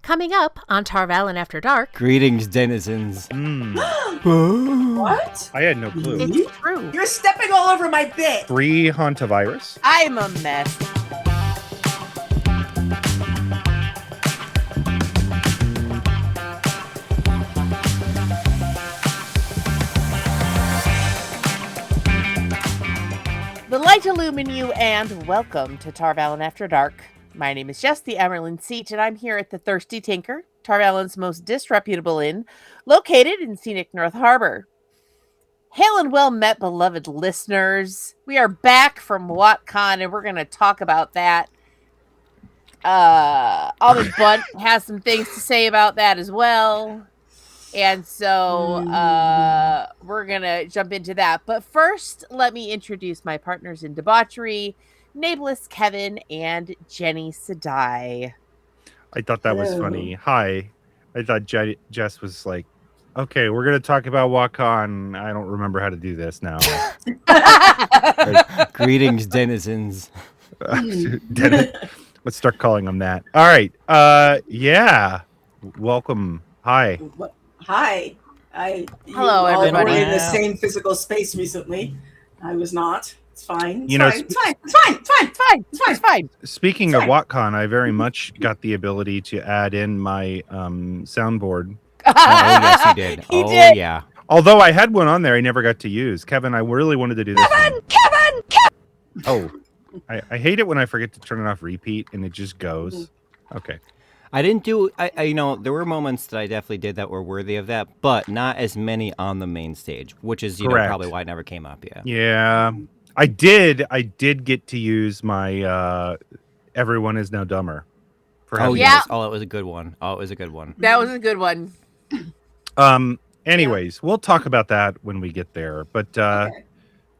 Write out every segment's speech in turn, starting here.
Coming up on Tarvalin After Dark. Greetings, denizens. What? I had no clue. It's true. You're stepping all over my bit. 3 Hantavirus. I'm a mess. The light illumine you, and welcome to Tarvalin After Dark. My name is Jess, the Emerald Seat, and I'm here at the Thirsty Tinker, Tarvalin's most disreputable inn, located in scenic North Harbor. Hail and well met, beloved listeners. We are back from WoTCon, and we're going to talk about that. Almond Bunt has some things to say about that as well. And so we're going to jump into that. But first, let me introduce my partners in debauchery, Nae'blis, Kevin, and Jenny Sedai. I thought that was funny. Hi. I thought Jess was like, okay, we're going to talk about WoTCon. I don't remember how to do this now. Greetings, denizens. Let's start calling them that. All right. Yeah. Welcome. Hi. Hi. Hello, you all everybody. were in the same physical space recently. I was not. It's fine. It's fine. Speaking of WoTCon, I very much got the ability to add in my soundboard. Oh, yes, you did. He Oh, did. yeah. Although I had one on there I never got to use. Kevin, I really wanted to do this. Kevin! Oh, I hate it when I forget to turn it off repeat and it just goes. Okay. I didn't do, there were moments that I definitely did that were worthy of that, but not as many on the main stage, which is, Correct. probably why it never came up. Yeah. Yeah. I did get to use my Everyone Is Now Dumber. Oh, having yes. Yeah. Oh, it was a good one. That was a good one. Anyways, we'll talk about that when we get there. But Okay.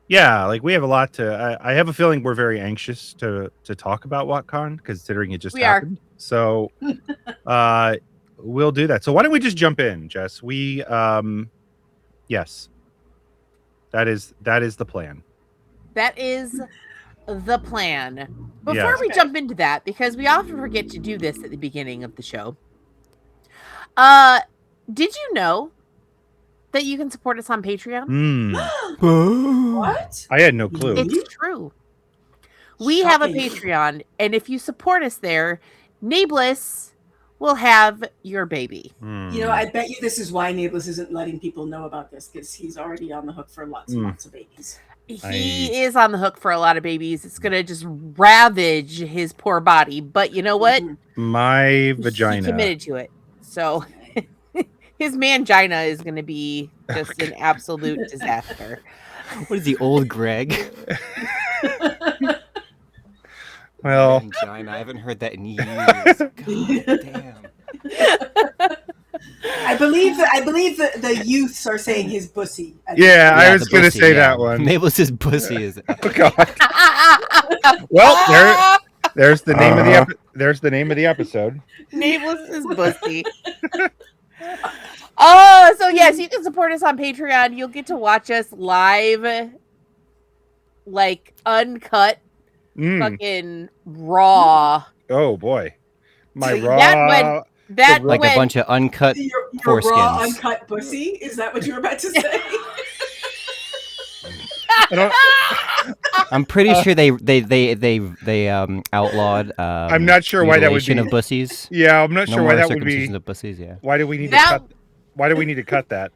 yeah, like we have a lot to. I have a feeling we're very anxious to talk about WoTCon, considering it just We are. happened. So, we'll do that. So why don't we just jump in, Jess? We yes, that is the plan. That is the plan. Before Yes. we jump into that, because we often forget to do this at the beginning of the show, did you know that you can support us on Patreon? What? I had no clue. It's true. We have a Shocking. Patreon, and if you support us there, Nae'blis will have your baby. You know, I bet you this is why Nae'blis isn't letting people know about this, because he's already on the hook for lots and lots of babies. He is on the hook for a lot of babies. It's going to just ravage his poor body. But you know what? My vagina. He committed to it. So his mangina is going to be just an absolute disaster. What is the old Greg? Well, Angina. I haven't heard that in years. God damn. I believe that the youths are saying his bussy. yeah, I was the going to Bussy, say yeah. that one. Nae'blis' Bussy is. Oh, God. Well, there's the name of the there's the name of the episode. Nae'blis is Bussy. Oh, so yes, you can support us on Patreon. You'll get to watch us live, like uncut, fucking raw. Oh boy, my So raw. That Like went, a bunch of uncut Your foreskins. raw, uncut bussy? Is that what you were about to say? I don't- I'm pretty sure they outlawed. I'm not sure why that would mutilation be. of bussies. yeah, I'm not No sure more why that would circumcision be. of bussies. Yeah. Why do we need That- to cut? Why do we need to cut that?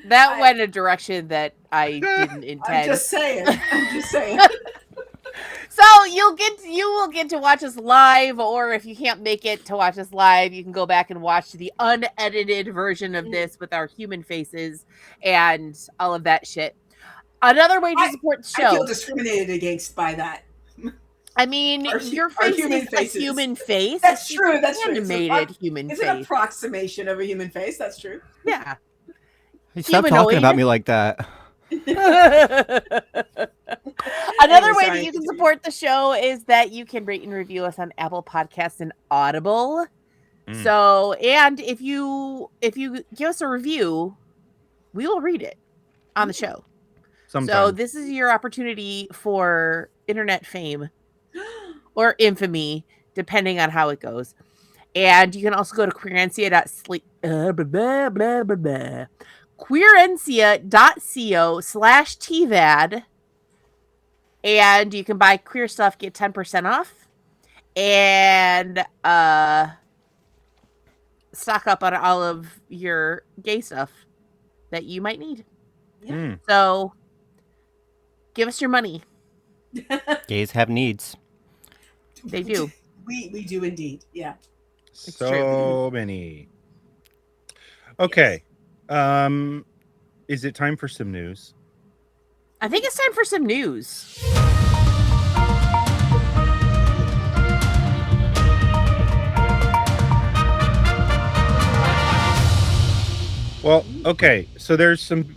that went a direction that I didn't intend. I'm just saying. So you will get to watch us live, or if you can't make it to watch us live, you can go back and watch the unedited version of this with our human faces and all of that shit. Another way to support the I feel show. discriminated against by that. I mean, your our face human is faces. a human face. That's It's true. an That's true. animated human It's an face. approximation of a human face. That's true. Yeah. Hey, stop Humanoid. talking about me like that. Another way that sorry. you can support the show is that you can rate and review us on Apple Podcasts and Audible. So, and if you give us a review, we will read it on the show. Sometimes. So this is your opportunity for internet fame or infamy, depending on how it goes. And you can also go to queerencia.co/TVAD, and you can buy queer stuff, get 10% off, and stock up on all of your gay stuff that you might need. Mm. So give us your money. Gays have needs. They do. We do indeed. Yeah. So many. Okay. Is it time for some news? I think it's time for some news. Well, okay. So there's some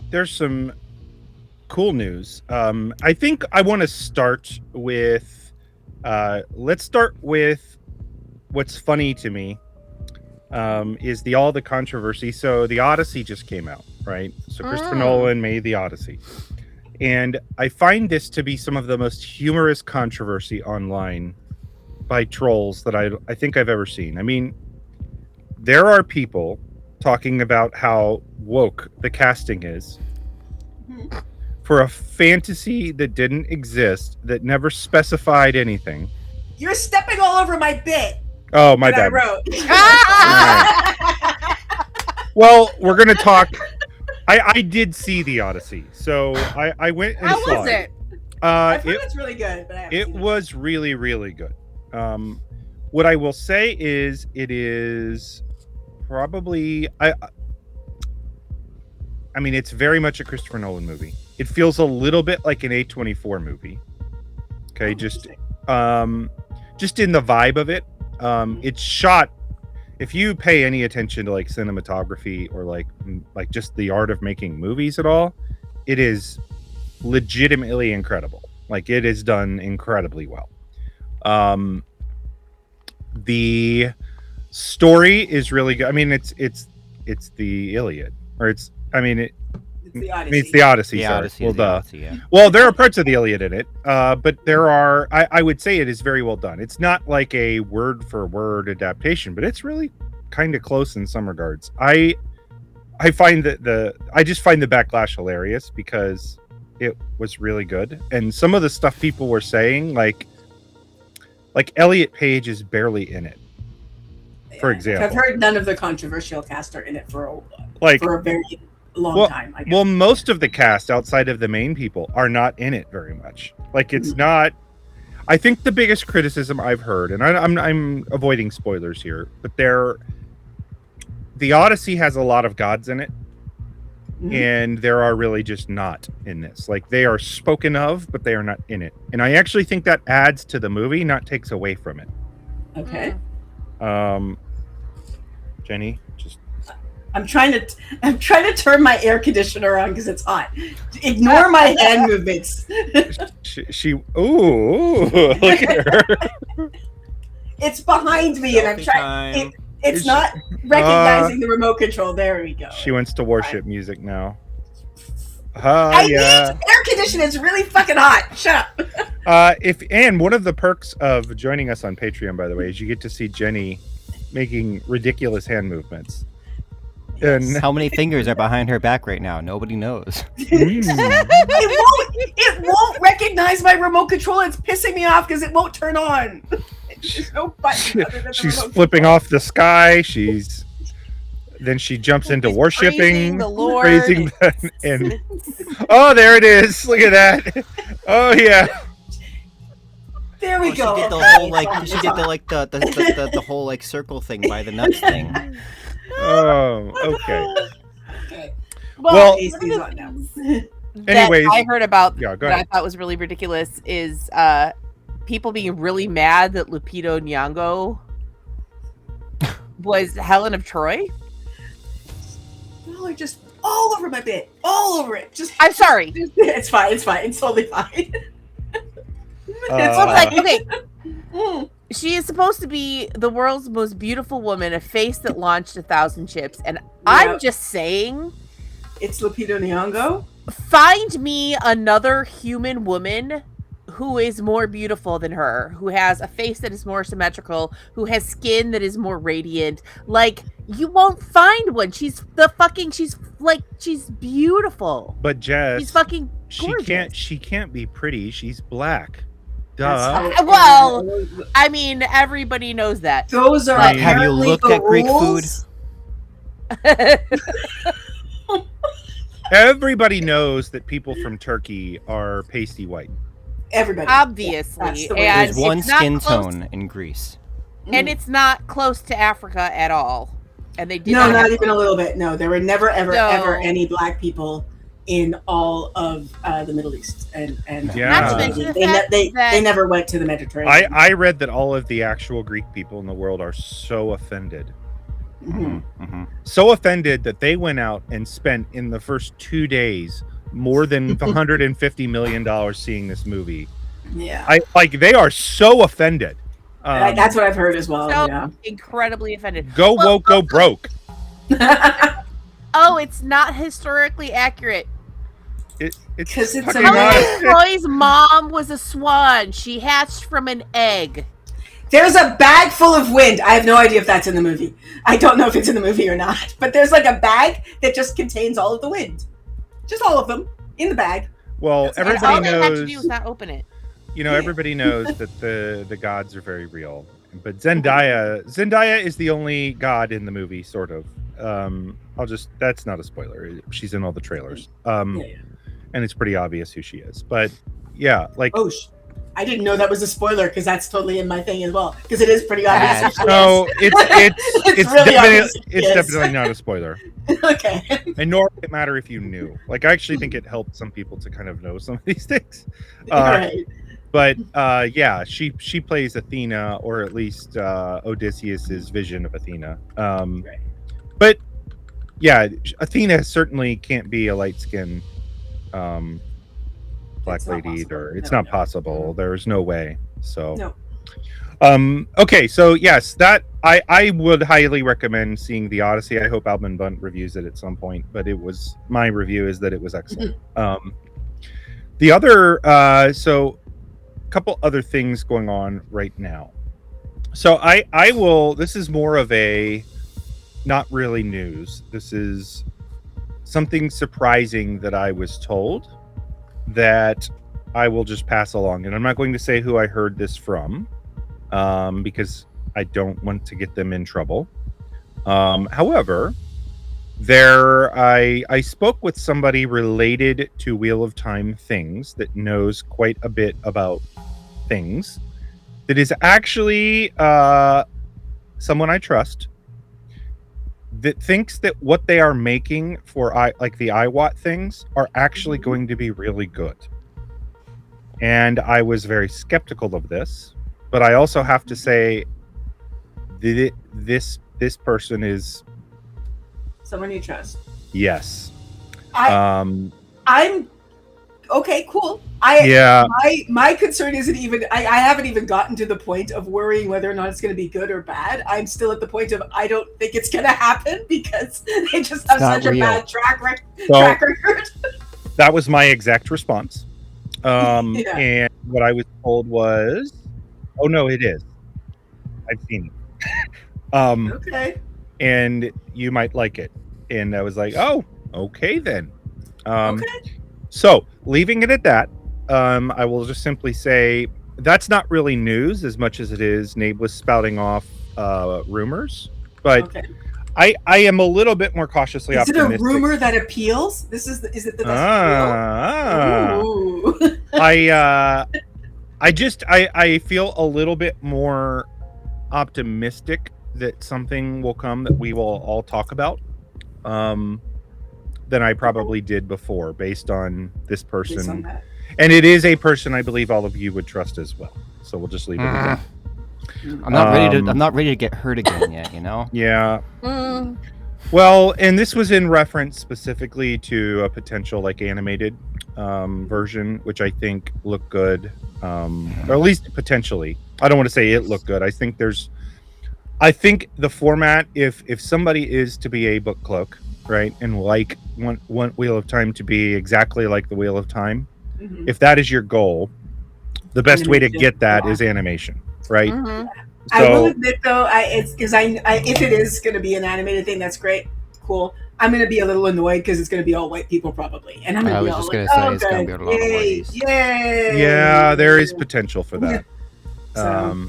cool news. I think I want to start with let's start with what's funny to me. Is all the controversy. So the Odyssey just came out, right? So Christopher Nolan made the Odyssey. And I find this to be some of the most humorous controversy online by trolls that I think I've ever seen. I mean, there are people talking about how woke the casting is for a fantasy that didn't exist, that never specified anything. You're stepping all over my bit. Oh, my bad. I wrote. Well, we're going to talk. I did see the Odyssey, so I went and How saw was it? I've heard it's really good, but I haven't It seen was really, really good. What I will say is it is probably I mean, it's very much a Christopher Nolan movie. It feels a little bit like an A24 movie. Okay, just in the vibe of it. It's shot. If you pay any attention to like cinematography or like just the art of making movies at all, it is legitimately incredible. Like, it is done incredibly well. The story is really good. I mean, it's the Iliad, or it's the Odyssey. It's the Odyssey. The Sorry. Odyssey Well, is the Odyssey, yeah. Well, there are parts of the Iliad in it, but there are. I would say it is very well done. It's not like a word for word adaptation, but it's really kind of close in some regards. I find that I just find the backlash hilarious because it was really good, and some of the stuff people were saying, like Elliot Page is barely in it. For example, I've heard none of the controversial cast are in it for a very long time. I guess. Well, most of the cast outside of the main people are not in it very much. Like, it's not. I think the biggest criticism I've heard, and I'm avoiding spoilers here, but the Odyssey has a lot of gods in it, and there are really just not in this. Like, they are spoken of, but they are not in it. And I actually think that adds to the movie, not takes away from it. Okay. Jenny, just. I'm trying to turn my air conditioner on because it's hot. Ignore my hand movements. She ooh, look at her. It's behind me, and I'm trying. It's not recognizing the remote control. There we go. She wants to worship music now. I need air conditioning. It's really fucking hot. Shut up. And one of the perks of joining us on Patreon, by the way, is you get to see Jenny making ridiculous hand movements. And how many fingers are behind her back right now? Nobody knows. It won't recognize my remote control. It's pissing me off because it won't turn on. There's no button other than she's the flipping off the sky. Then she jumps into worshiping, praising the Lord. And oh, there it is. Look at that. Oh yeah. There we go. She did the whole the whole like circle thing by the nuts thing. Oh, okay. Well, anyways, I heard about go that ahead. I thought was really ridiculous is people being really mad that Lupita Nyong'o was Helen of Troy. Y'all are just all over my bit. All over it. I'm sorry. It's fine. It's fine. It's totally fine. It's like, okay. She is supposed to be the world's most beautiful woman, a face that launched 1,000 ships. And I'm just saying, it's Lupita Nyong'o. Find me another human woman who is more beautiful than her, who has a face that is more symmetrical, who has skin that is more radiant. Like, you won't find one. She's beautiful. But Jess, She's fucking gorgeous. she can't be pretty. She's black. Duh. Well, I mean, everybody knows that. Those are Have you looked at Greek food? Everybody knows that people from Turkey are pasty white. Everybody. Obviously. The way And There's one it's not skin close- tone in Greece. And it's not close to Africa at all. And they did No, not have- even a little bit. No, there were never, ever, No. ever any black people in all of the Middle East, and Yeah. Not to mention the they, fact they that never went to the Mediterranean. I read that all of the actual Greek people in the world are so offended. Mhm. Mm-hmm. So offended that they went out and spent in the first 2 days more than $150 million seeing this movie. Yeah, They are so offended. that's what I've heard as well. so Yeah. incredibly offended. Go Well, woke, go broke. Oh, it's not historically accurate. It's 'Cause it's fucking a not- man. Troy's mom was a swan. She hatched from an egg. There's a bag full of wind. I have no idea if that's in the movie. I don't know if it's in the movie or not. But there's like a bag that just contains all of the wind, just all of them in the bag. Well, That's All everybody they had to do was knows. not open it. You know, everybody knows that the gods are very real. But Zendaya is the only god in the movie, sort of. That's not a spoiler. She's in all the trailers. Yeah. And it's pretty obvious who she is. But yeah, like Oh, I didn't know that was a spoiler because that's totally in my thing as well. Because it is pretty obvious. who she no, is. it's really obvious who she is. definitely not a spoiler. Okay. And nor would it matter if you knew. Like, I actually think it helped some people to kind of know some of these things. Right. But yeah, she plays Athena, or at least Odysseus's vision of Athena. Right. But yeah, Athena certainly can't be a light-skinned black It's not lady possible. either. It's No, not no. possible. There's no way. So No. okay, so yes, that I would highly recommend seeing The Odyssey. I hope Alban Bunt reviews it at some point, but my review is that it was excellent. The other so a couple other things going on right now. So I will, this is more of a not really news. This is something surprising that I was told that I will just pass along, and I'm not going to say who I heard this from because I don't want to get them in trouble. However, I spoke with somebody related to Wheel of Time things that knows quite a bit about things, that is actually someone I trust, that thinks that what they are making for the iWatt things are actually going to be really good. And I was very skeptical of this, but I also have to say that this person is, Someone you trust. yes. I'm okay. Cool. Yeah. My concern isn't even. I haven't even gotten to the point of worrying whether or not it's going to be good or bad. I'm still at the point of I don't think it's going to happen because they just have not such real. a bad track So record. that was my exact response. Yeah. And what I was told was, oh no, it is. I've seen it. Okay. And you might like it. And I was like, oh, okay then. Okay. So leaving it at that, I will just simply say that's not really news as much as it is Nae'blis spouting off rumors. But Okay. I am a little bit more cautiously Is it optimistic. a rumor that appeals? Is it the best Ah. Ooh. I feel a little bit more optimistic that something will come that we will all talk about than I probably did before, based on this Based on person. that. And it is a person I believe all of you would trust as well. So we'll just leave it at that. I'm not ready to get hurt again yet, you know? Yeah. Mm. Well, and this was in reference specifically to a potential animated version, which I think looked good, or at least potentially. I don't want to say it looked good. I think the format, if somebody is to be a book cloak, right, and want Wheel of Time to be exactly like the Wheel of Time, Mhm. if that is your goal, the best way to Animation. get that is animation, right? Mhm. I will So admit though, it's because if it is going to be an animated thing, that's great, cool. I'm going to be a little annoyed because it's going to be all white people probably, and I'm going I to be was all just like, gonna say "Oh, it's gonna good, be a lot of yay, whiteys. yay!" yeah, there is potential for that. So,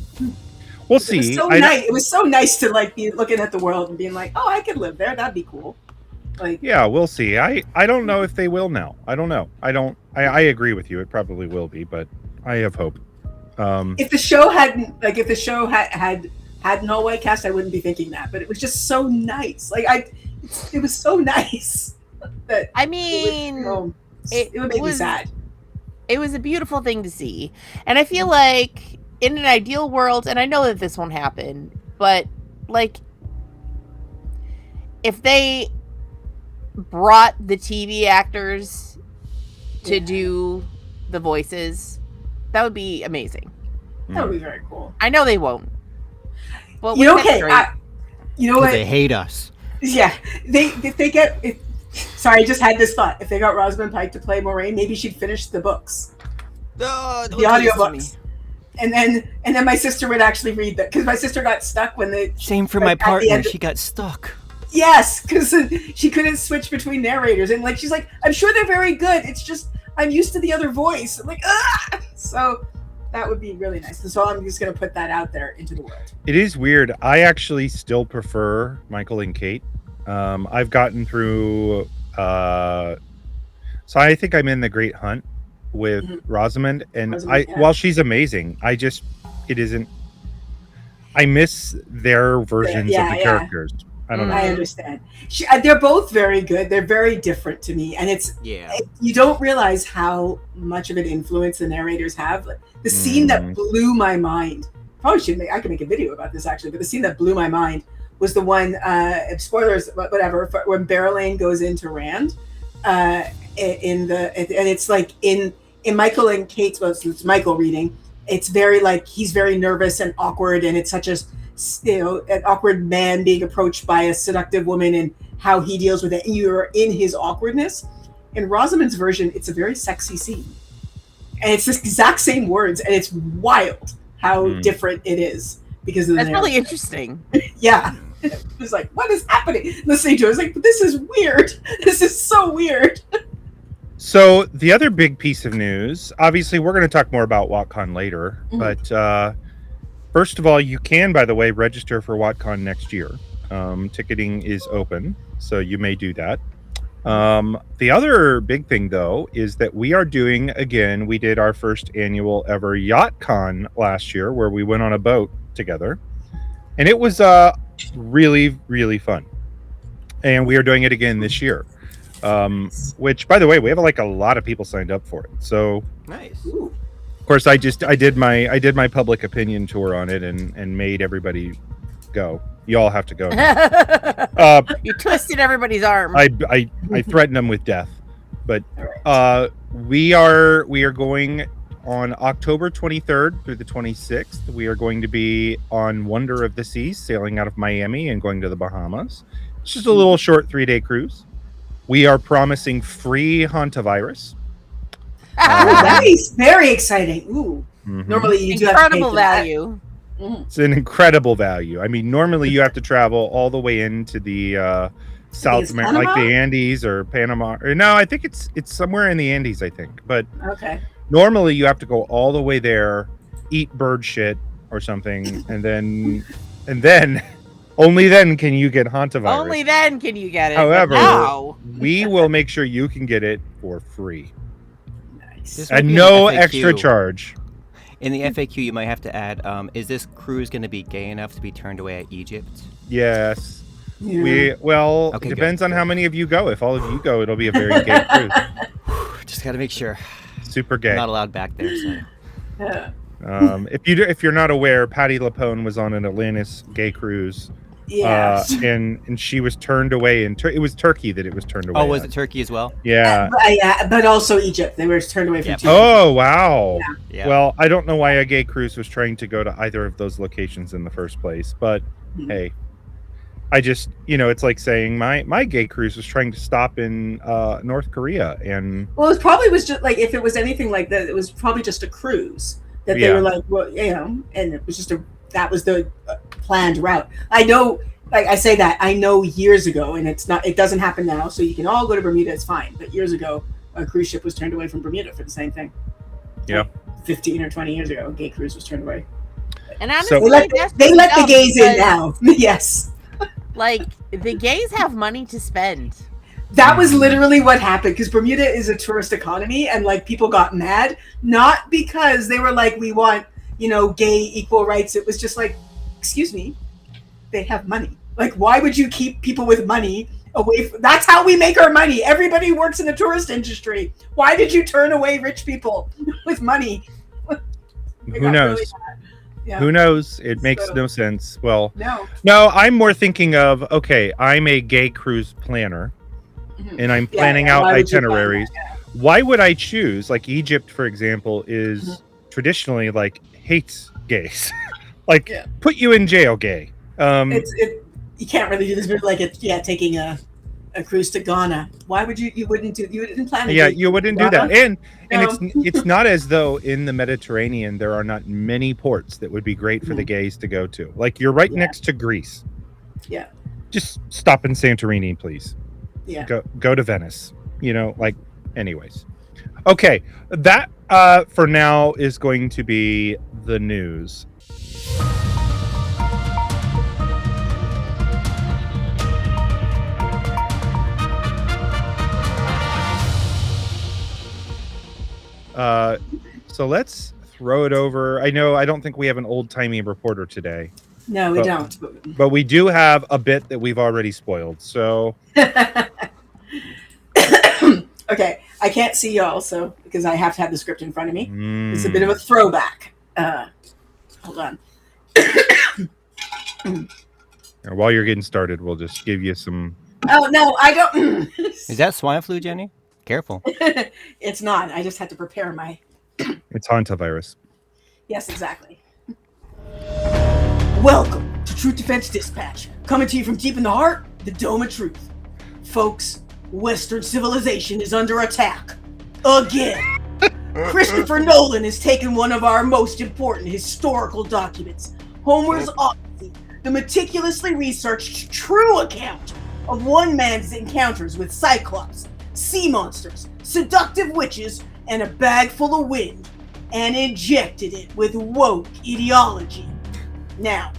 We'll it was see. so nice. It was so nice to like be looking at the world and being like, "Oh, I could live there. That'd be cool." Like, Yeah, we'll see. I don't know if they will now. I don't know. I agree with you. It probably will be, but I have hope. if the show hadn't like if the show had an all white cast, I wouldn't be thinking that. But it was just so nice. Like it was so nice that I mean, it would make me sad. it was a beautiful thing to see. And I feel like in an ideal world, and I know that this won't happen, but like if they brought the TV actors to Yeah. do the voices, that would be amazing. That would be very cool. I know they won't. But You know, wouldn't that okay, be great? you know 'Cause what? they hate us. Yeah, if they get. Sorry, I just had this thought. If they got Rosamund Pike to play Moraine, maybe she'd finish the books, the audiobooks, and then my sister would actually read that because my sister got stuck when the Same for like, my at the partner. end- She got stuck. Yes, because she couldn't switch between narrators, and like she's like, I'm sure they're very good. It's just I'm used to the other voice. I'm like, ah. So that would be really nice. So I'm just gonna put that out there into the world. It is weird. I actually still prefer Michael and Kate. I've gotten through. So I think I'm in the Great Hunt with Rosamund, and while she's amazing, it isn't. I miss their versions of the characters. I don't know. I understand. They're both very good. They're very different to me, and you don't realize how much of an influence the narrators have. Like, the scene that blew my mind. Probably should I could make a video about this actually, but the scene that blew my mind was the one. Spoilers, whatever. When Barrelane goes into Rand, and it's like in Michael and Kate's. Well, it's Michael reading. It's very like he's very nervous and awkward, and it's such a an awkward man being approached by a seductive woman and how he deals with it. And you're in his awkwardness. In Rosamund's version, it's a very sexy scene. And it's the exact same words, and it's wild how different it is because of the That's really interesting. Yeah. It was like, what is happening? Listening to it, I was like, but this is weird. This is so weird. So the other big piece of news, obviously we're going to talk more about WoTCon later, but first of all, you can, by the way, register for WoTCon next year. Ticketing is open, so you may do that. The other big thing, though, is that we are doing, again, we did our first annual ever YachtCon last year, where we went on a boat together. And it was really, really fun. And we are doing it again this year. Which, by the way, we have like a lot of people signed up for it. So nice. Ooh. Of course, I did my public opinion tour on it and made everybody go. You all have to go. You twisted everybody's arm. I threatened them with death. But we are going on October 23rd through the 26th. We are going to be on Wonder of the Seas, sailing out of Miami and going to the Bahamas. It's just a little short 3-day cruise. We are promising free hantavirus. Nice, very exciting. Ooh, normally you do have to pay incredible for that. value. It's an incredible value. I mean, normally you have to travel all the way into the South America, like the Andes or Panama. Or no, I think it's somewhere in the Andes, I think. But okay, normally you have to go all the way there, eat bird shit or something, and then only then can you get hantavirus. Only then can you get it. However, now we will make sure you can get it for free. nice. This might And be an no FAQ. extra charge. In the FAQ, you might have to add, is this cruise going to be gay enough to be turned away at Egypt? Yes. Yeah. Okay, It depends good, on good. how many of you go. If all of you go, it'll be a very gay cruise. Just got to make sure. Super gay. Not allowed back there. So. Yeah. If you're not aware, Patti LuPone was on an Atlantis gay cruise. Yeah. And she was turned away it was Turkey that it was turned away. Oh, was at. it Turkey as well? Yeah. But also Egypt. They were turned away from Yep. Egypt. Oh, wow. Yeah. Well, I don't know why a gay cruise was trying to go to either of those locations in the first place, but hey, I just, it's like saying my gay cruise was trying to stop in North Korea, and Well, it probably was just like if it was anything like that, it was probably just a cruise. that they were like, well, and it was just that was the planned route. I know, like I say that, I know years ago, and it doesn't happen now, so you can all go to Bermuda, it's fine. But years ago, a cruise ship was turned away from Bermuda for the same thing. Yeah. Like 15 or 20 years ago, a gay cruise was turned away. And honestly, they let the gays in now. Yes. Like, the gays have money to spend. That was literally what happened, because Bermuda is a tourist economy, and like people got mad, not because they were like, we want, gay equal rights. It was just like, excuse me, they have money. Like, why would you keep people with money away from, that's how we make our money. Everybody works in the tourist industry. Why did you turn away rich people with money? Who knows? Really yeah. Who knows? It makes no sense. Well, no, I'm more thinking of, okay, I'm a gay cruise planner, and I'm planning out itineraries. Why would I choose, like Egypt, for example, is traditionally like hates gays, like put you in jail, gay. You can't really do this, but like taking a cruise to Ghana. Why would you didn't plan it? Yeah, you wouldn't do that. And it's not as though in the Mediterranean there are not many ports that would be great for the gays to go to. Like, you're right next to Greece. Yeah. Just stop in Santorini, please. Yeah. Go to Venice. Anyways. Okay, that for now is going to be the news. So let's throw it over. I don't think we have an old-timey reporter today. No, we don't. But we do have a bit that we've already spoiled. So okay, I can't see y'all, so because I have to have the script in front of me. It's a bit of a throwback. Hold on. While you're getting started, we'll just give you some. Oh no, I don't. Is that swine flu, Jenny? Careful. It's not. I just had to prepare my. It's hantavirus. Yes, exactly. Welcome to Truth Defense Dispatch, coming to you from deep in the heart, the Dome of Truth. Folks, Western civilization is under attack. Again. Christopher Nolan has taken one of our most important historical documents, Homer's Odyssey, the meticulously researched true account of one man's encounters with Cyclops, sea monsters, seductive witches, and a bag full of wind, and injected it with woke ideology. Now,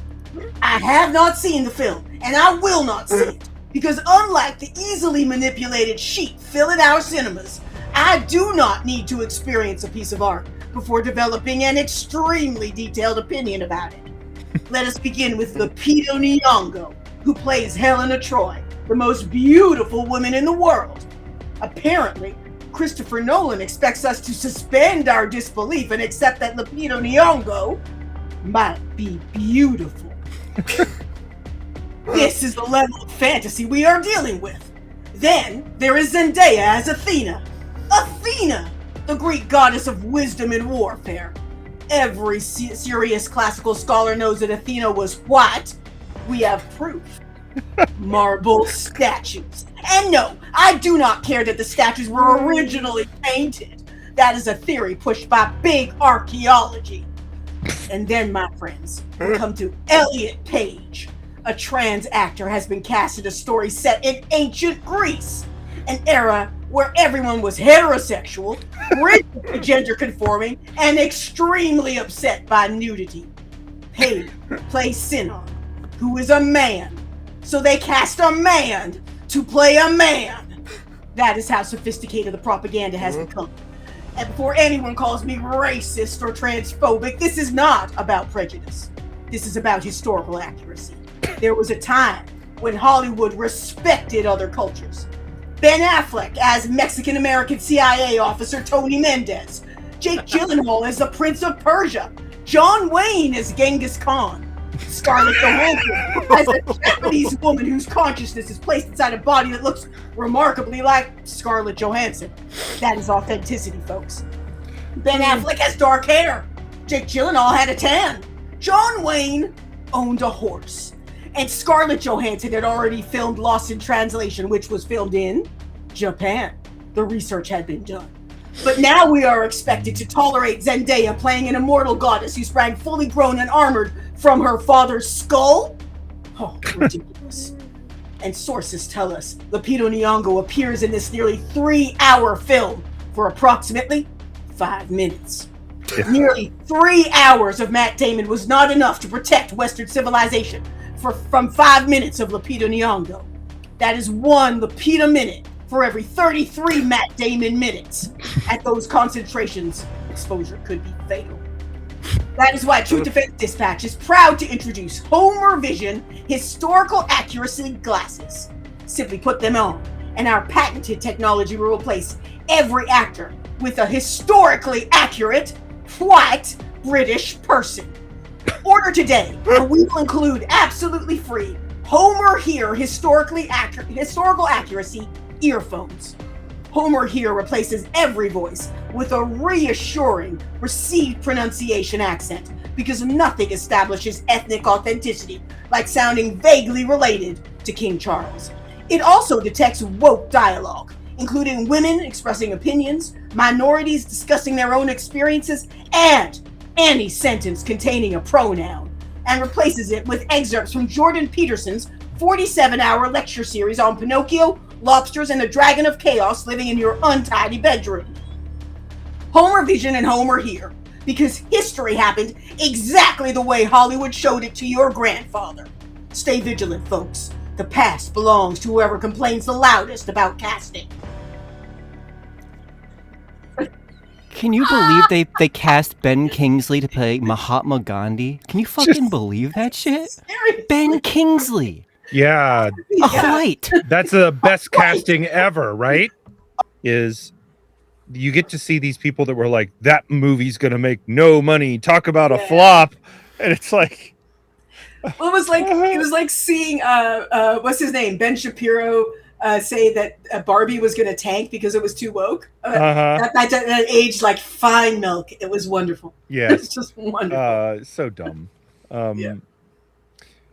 I have not seen the film, and I will not see it, because unlike the easily manipulated sheep filling our cinemas, I do not need to experience a piece of art before developing an extremely detailed opinion about it. Let us begin with Lupita Nyong'o, who plays Helena Troy, the most beautiful woman in the world. Apparently, Christopher Nolan expects us to suspend our disbelief and accept that Lupita Nyong'o might be beautiful. This is the level of fantasy we are dealing with. Then there is Zendaya as Athena. Athena, the Greek goddess of wisdom and warfare. Every serious classical scholar knows that Athena was what? We have proof. Marble statues. And no, I do not care that the statues were originally painted. That is a theory pushed by big archaeology. And then, my friends, we come to Elliot Page. A trans actor has been cast in a story set in ancient Greece, an era where everyone was heterosexual, rigidly gender conforming, and extremely upset by nudity. Page plays Sinon, who is a man. So they cast a man to play a man. That is how sophisticated the propaganda has become. And before anyone calls me racist or transphobic, this is not about prejudice. This is about historical accuracy. There was a time when Hollywood respected other cultures. Ben Affleck as Mexican-American CIA officer Tony Mendez. Jake Gyllenhaal as the Prince of Persia. John Wayne as Genghis Khan. Scarlett Johansson as a Japanese woman whose consciousness is placed inside a body that looks remarkably like Scarlett Johansson. That is authenticity, folks. Ben Affleck has dark hair. Jake Gyllenhaal had a tan. John Wayne owned a horse. And Scarlett Johansson had already filmed Lost in Translation, which was filmed in Japan. The research had been done. But now we are expected to tolerate Zendaya playing an immortal goddess who sprang fully grown and armored from her father's skull? Oh, ridiculous. And sources tell us Lupita Nyong'o appears in this nearly 3-hour film for approximately 5 minutes. Nearly 3 hours of Matt Damon was not enough to protect Western civilization from 5 minutes of Lupita Nyong'o. That is 1 Lupita minute for every 33 Matt Damon minutes. At those concentrations, exposure could be fatal. That is why Truth Defense Dispatch is proud to introduce Homer Vision historical accuracy glasses. Simply put them on, and our patented technology will replace every actor with a historically accurate, white, British person. Order today, or we will include absolutely free Homer Here historical accuracy earphones. Homer Here replaces every voice with a reassuring received pronunciation accent because nothing establishes ethnic authenticity like sounding vaguely related to King Charles. It also detects woke dialogue, including women expressing opinions, minorities discussing their own experiences, and any sentence containing a pronoun, and replaces it with excerpts from Jordan Peterson's 47-hour lecture series on Pinocchio, lobsters, and the Dragon of Chaos living in your untidy bedroom. Homer Vision and Homer Here, because history happened exactly the way Hollywood showed it to your grandfather. Stay vigilant, folks. The past belongs to whoever complains the loudest about casting. Can you believe they cast Ben Kingsley to play Mahatma Gandhi? Can you fucking believe that shit? Seriously. Ben Kingsley, Yeah, a white. that's the best casting ever, right? Is you get to see these people that were like, that movie's gonna make no money. Talk about a flop, and it's like, Well, it was like seeing what's his name, Ben Shapiro, say that Barbie was going to tank because it was too woke. That aged like fine milk. It was wonderful. yes, It's just wonderful. so dumb. Yeah.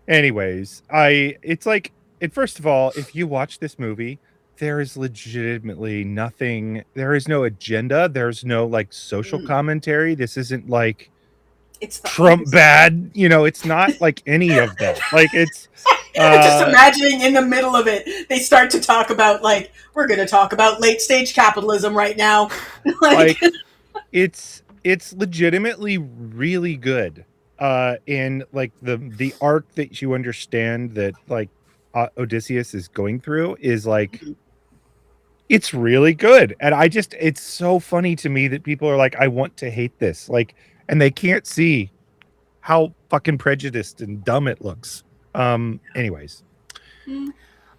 Anyways, it's like, and first of all, if you watch this movie, there is legitimately nothing. There is no agenda. There's no like social commentary. This isn't like It's the Trump bad. It's not like any of that. Like it's. Just imagining in the middle of it, they start to talk about like, we're going to talk about late stage capitalism right now. like it's legitimately really good. And like the arc that you understand that like Odysseus is going through is like, it's really good. And it's so funny to me that people are like, I want to hate this, like, and they can't see how fucking prejudiced and dumb it looks. Anyways.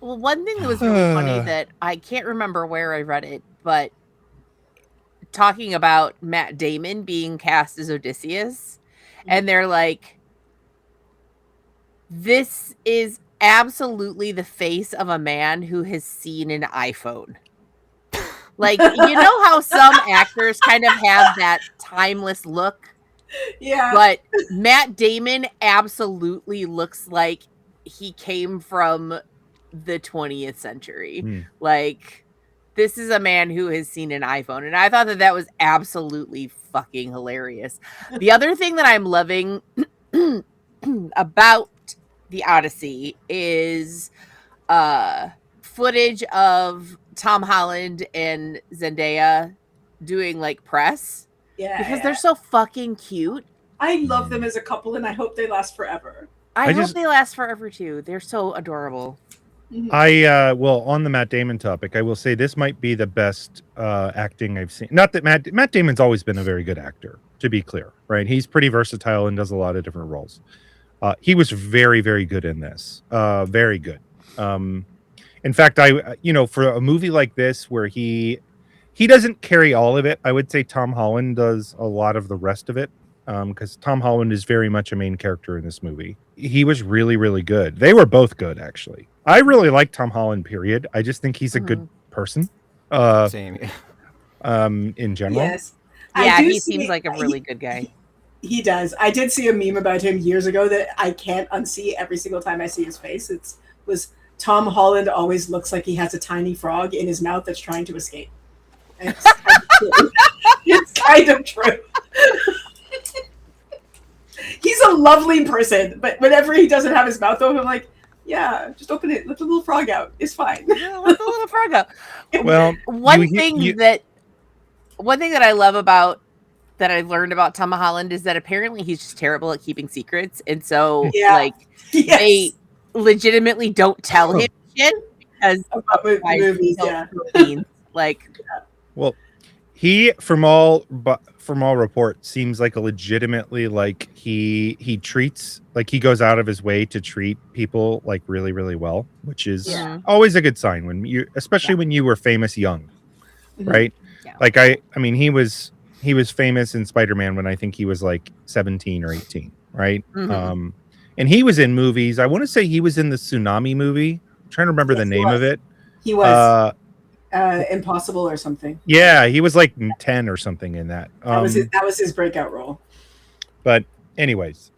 Well, one thing that was really funny that I can't remember where I read it, but talking about Matt Damon being cast as Odysseus, and they're like, this is absolutely the face of a man who has seen an iPhone. Like, you know how some actors kind of have that timeless look? Yeah. But Matt Damon absolutely looks like he came from the 20th century. Like, this is a man who has seen an iPhone. And I thought that was absolutely fucking hilarious. The other thing that I'm loving about the Odyssey is footage of Tom Holland and Zendaya doing like press. Yeah. Because they're so fucking cute. I love them as a couple and I hope they last forever. I hope they last forever too. They're so adorable. Well, on the Matt Damon topic, I will say this might be the best acting I've seen. Not that Matt Damon's always been a very good actor, to be clear, right? He's pretty versatile and does a lot of different roles. He was very, very good in this. Very good. In fact, for a movie like this where he doesn't carry all of it, I would say Tom Holland does a lot of the rest of it, because Tom Holland is very much a main character in this movie. He was really, really good. They were both good, actually. I really like Tom Holland, period. I just think he's a good person. Same. In general. Yes. Yeah, he seems like a really good guy. He does. I did see a meme about him years ago that I can't unsee every single time I see his face. It was Tom Holland always looks like he has a tiny frog in his mouth that's trying to escape. true. It's kind of true. He's a lovely person, but whenever he doesn't have his mouth open, I'm like, yeah, just open it. Let the little frog out. It's fine. Yeah, let the little frog out. Well, one thing that I love about that I learned about Tom Holland is that apparently he's just terrible at keeping secrets, and so they legitimately don't tell him shit because about movies. Well, he from all reports seems like a legitimately like he treats like he goes out of his way to treat people like really really well, which is always a good sign when you, especially when you were famous young, right? Yeah. Like I mean he was famous in Spider-Man when I think he was like 17 or 18, right? And he was in movies. I want to say he was in the Tsunami movie. I'm trying to remember the name of it. He was Impossible or something. Yeah, he was like 10 or something in that. That was his breakout role. But anyways,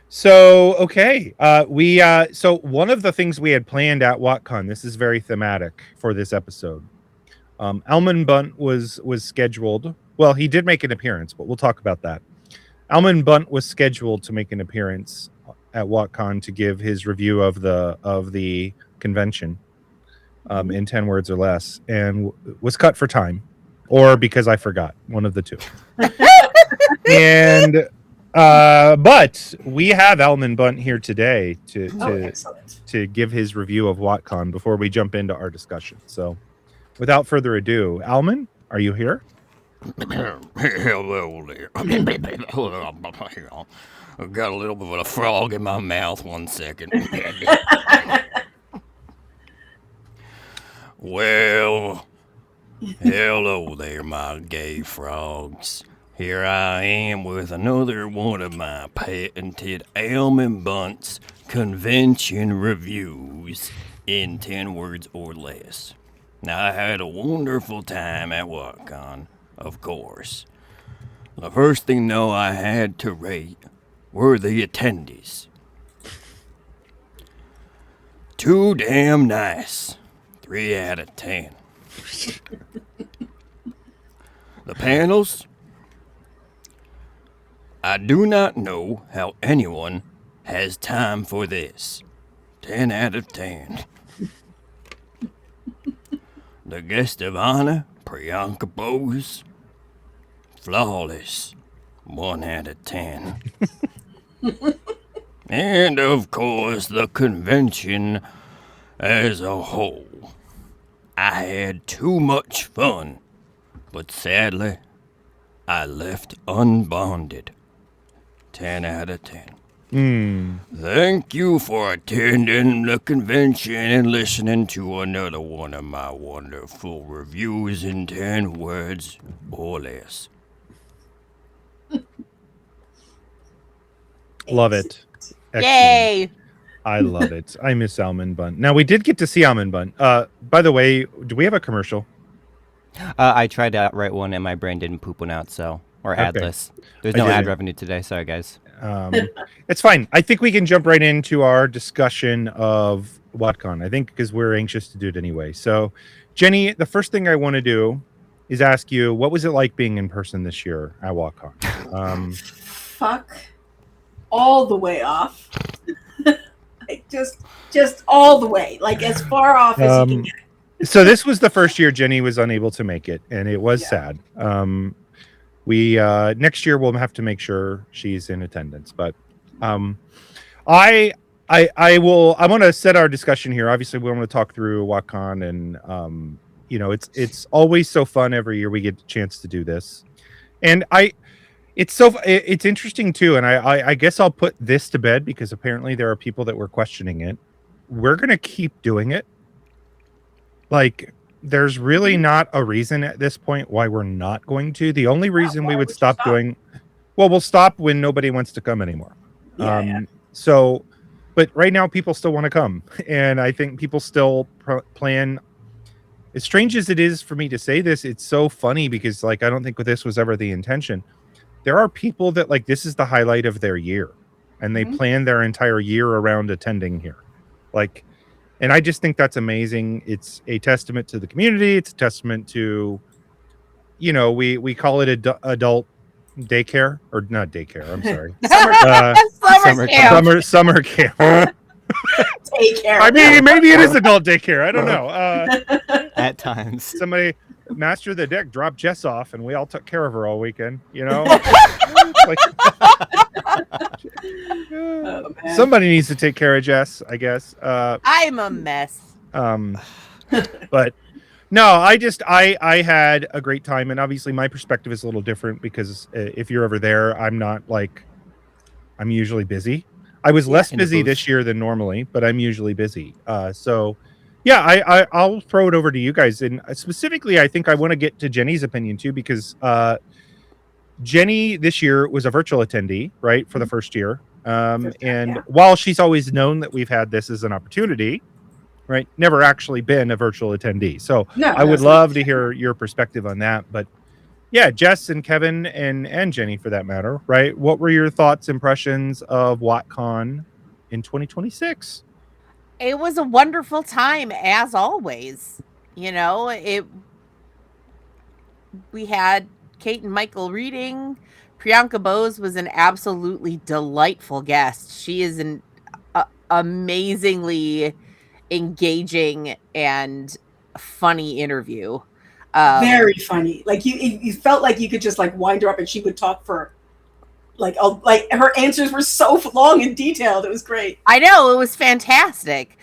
so okay, so one of the things we had planned at WoTCon, this is very thematic for this episode. Alman Bunt was scheduled. Well, he did make an appearance, but we'll talk about that. Alman Bunt was scheduled to make an appearance at WoTCon to give his review of the convention. In 10 words or less, and was cut for time, or because I forgot, one of the two. And but we have Alman Bunt here today to give his review of WoTCon before we jump into our discussion. So, without further ado, Alman, are you here? Hello there. I've got a little bit of a frog in my mouth. 1 second. Well, hello there, my gay frogs. Here I am with another one of my patented Alman Bunt's convention reviews in 10 words or less. Now, I had a wonderful time at WoTCon, of course. The first thing, though, I had to rate were the attendees. Too damn nice. 3 out of 10. The panels? I do not know how anyone has time for this. 10 out of 10. The guest of honor, Priyanka Bose. Flawless. 1 out of 10. And of course, the convention as a whole. I had too much fun, but sadly, I left unbonded. 10 out of 10. Thank you for attending the convention and listening to another one of my wonderful reviews in 10 words or less. Love it. Excellent. Yay! I love it. I miss Alman Bunt. Now, we did get to see Alman Bunt. By the way, do we have a commercial? I tried to write one and my brain didn't poop one out, or adless. There's no ad revenue today. Sorry, guys. It's fine. I think we can jump right into our discussion of WoTCon. I think because we're anxious to do it anyway. So, Jenny, the first thing I want to do is ask you, what was it like being in person this year at WoTCon? Fuck all the way off. Like just all the way, like as far off as you can get. So this was the first year Jenny was unable to make it, and it was sad. We next year we'll have to make sure she's in attendance. But I want to set our discussion here. Obviously, we want to talk through WoTCon, and it's always so fun every year we get a chance to do this, and it's interesting too, and I guess I'll put this to bed because apparently there are people that were questioning it. We're gonna keep doing it. Like, there's really not a reason at this point why we're not going to. The only reason we would stop doing, we'll stop when nobody wants to come anymore. So, but right now people still want to come, and I think people still plan. As strange as it is for me to say this, it's so funny because like I don't think this was ever the intention. There are people that like this is the highlight of their year, and they plan their entire year around attending here. Like, and I just think that's amazing. It's a testament to the community. It's a testament to you know, we call it adult daycare, or not daycare. I'm sorry, Summer camp. summer camp. Take care. I mean, maybe it is adult daycare. I don't know. At times. Somebody, Master of the Deck, dropped Jess off, and we all took care of her all weekend. You know, like, Oh, man. somebody needs to take care of Jess, I guess. I'm a mess. But no, I had a great time, and obviously my perspective is a little different because if you're over there, I'm usually busy. I was less busy this year than normally, but I'm usually busy. So yeah, I'll throw it over to you guys. And specifically, I think I want to get to Jenny's opinion too, because Jenny this year was a virtual attendee, right, for the first year. And while she's always known that we've had this as an opportunity, right, never actually been a virtual attendee. So I would love to hear your perspective on that. But yeah, Jess and Kevin and Jenny, for that matter, right? What were your thoughts, impressions of WoTCon in 2026? It was a wonderful time, as always. You know, we had Kate and Michael reading. Priyanka Bose was an absolutely delightful guest. She is an amazingly engaging and funny interview. Very funny. Like you felt like you could just like wind her up and she would talk for like her answers were so long and detailed. It was great. I know, it was fantastic.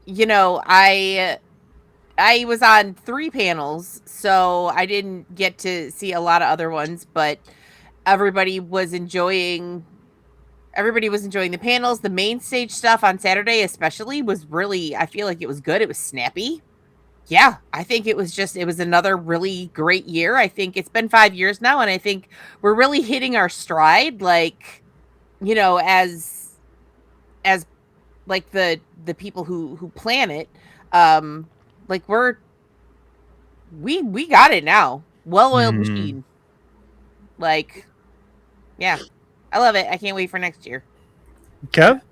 You know, I was on 3 panels, so I didn't get to see a lot of other ones, but everybody was enjoying the panels. The main stage stuff on Saturday especially was really, I feel like it was good. It was snappy. Yeah, I think it was another really great year. I think it's been 5 years now, and I think we're really hitting our stride, like, you know, as like the people who plan it, like we got it now. Well-oiled machine. Like, yeah, I love it. I can't wait for next year. Kev?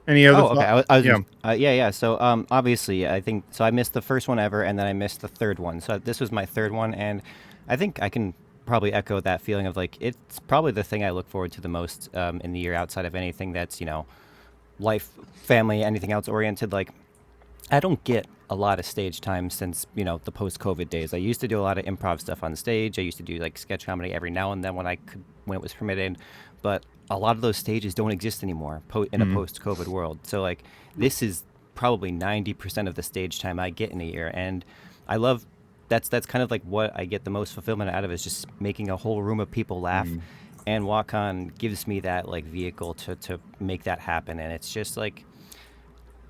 Any other okay. I was yeah. yeah. So obviously, I think so. I missed the first one ever, and then I missed the third one. So this was my third one, and I think I can probably echo that feeling of like it's probably the thing I look forward to the most in the year, outside of anything that's, you know, life, family, anything else oriented. Like, I don't get a lot of stage time since, you know, the post-COVID days. I used to do a lot of improv stuff on stage. I used to do like sketch comedy every now and then when it was permitted, but a lot of those stages don't exist anymore in a post-COVID world. So like this is probably 90% of the stage time I get in a year, and I love that's kind of like what I get the most fulfillment out of, is just making a whole room of people laugh. And WoTCon gives me that like vehicle to make that happen. And it's just like,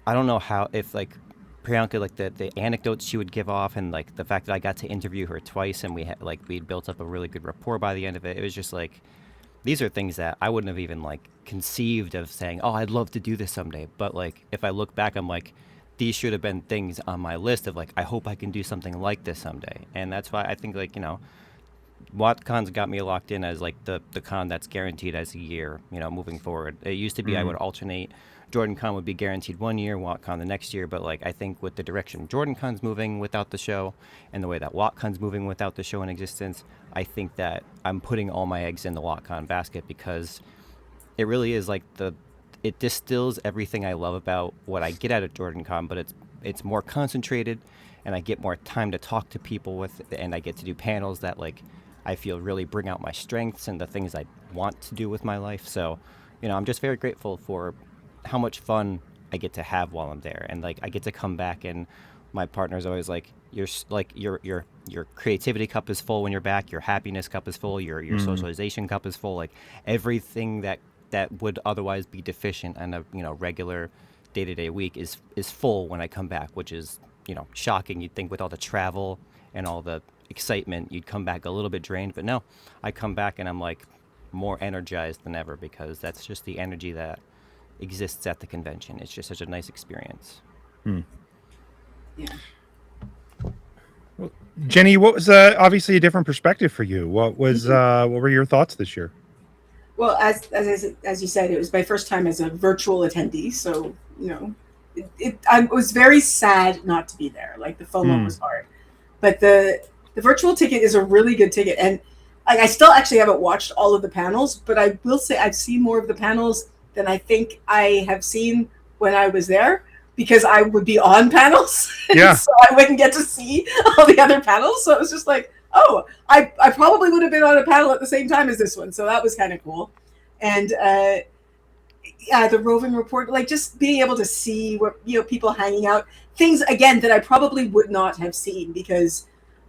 I don't know how, if like Priyanka, like the anecdotes she would give off, and like the fact that I got to interview her twice, and we'd built up a really good rapport by the end of it. It was just like, these are things that I wouldn't have even like conceived of saying, oh, I'd love to do this someday. But like, if I look back, I'm like, these should have been things on my list of like, I hope I can do something like this someday. And that's why I think, like, you know, WoTCon's got me locked in as like the con that's guaranteed as a year, you know, moving forward. It used to be I would alternate. JordanCon would be guaranteed 1 year, WoTCon the next year. But like, I think with the direction JordanCon's moving without the show, and the way that WoTCon's moving without the show in existence, I think that I'm putting all my eggs in the WoTCon basket, because it really is like it distills everything I love about what I get out of JordanCon, but it's more concentrated, and I get more time to talk to people with, and I get to do panels that like I feel really bring out my strengths and the things I want to do with my life. So, you know, I'm just very grateful for how much fun I get to have while I'm there, and like I get to come back, and my partner's always like, your creativity cup is full when you're back, your happiness cup is full, your socialization cup is full, like everything that would otherwise be deficient in a, you know, regular day-to-day week is full when I come back, which is, you know, shocking. You'd think with all the travel and all the excitement you'd come back a little bit drained, but no, I come back and I'm like more energized than ever, because that's just the energy that exists at the convention. It's just such a nice experience. Yeah. Well, Jenny, what was obviously a different perspective for you? What was what were your thoughts this year? Well, as you said, it was my first time as a virtual attendee, so you know, I was very sad not to be there. Like the FOMO was hard, but the virtual ticket is a really good ticket. And like, I still actually haven't watched all of the panels, but I will say I've seen more of the panels than I think I have seen when I was there, because I would be on panels. Yeah. So I wouldn't get to see all the other panels. So it was just like, oh, I probably would have been on a panel at the same time as this one. So that was kind of cool. And yeah, the roving report, like just being able to see what, people hanging out, things again that I probably would not have seen, because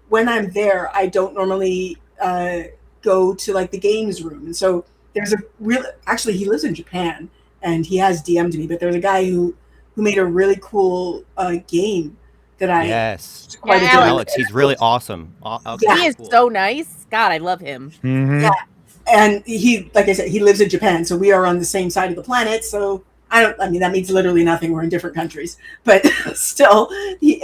when I'm there, I don't normally go to like the games room. And so there's actually he lives in Japan and he has DM'd me, but there's a guy who made a really cool game that I Yes. quite Yeah, enjoyed. Alex, he's really awesome. Yeah. He is so nice. God, I love him. Mhm. Yeah. And he, like I said, he lives in Japan, so we are on the same side of the planet. So I mean, that means literally nothing. We're in different countries, but still, we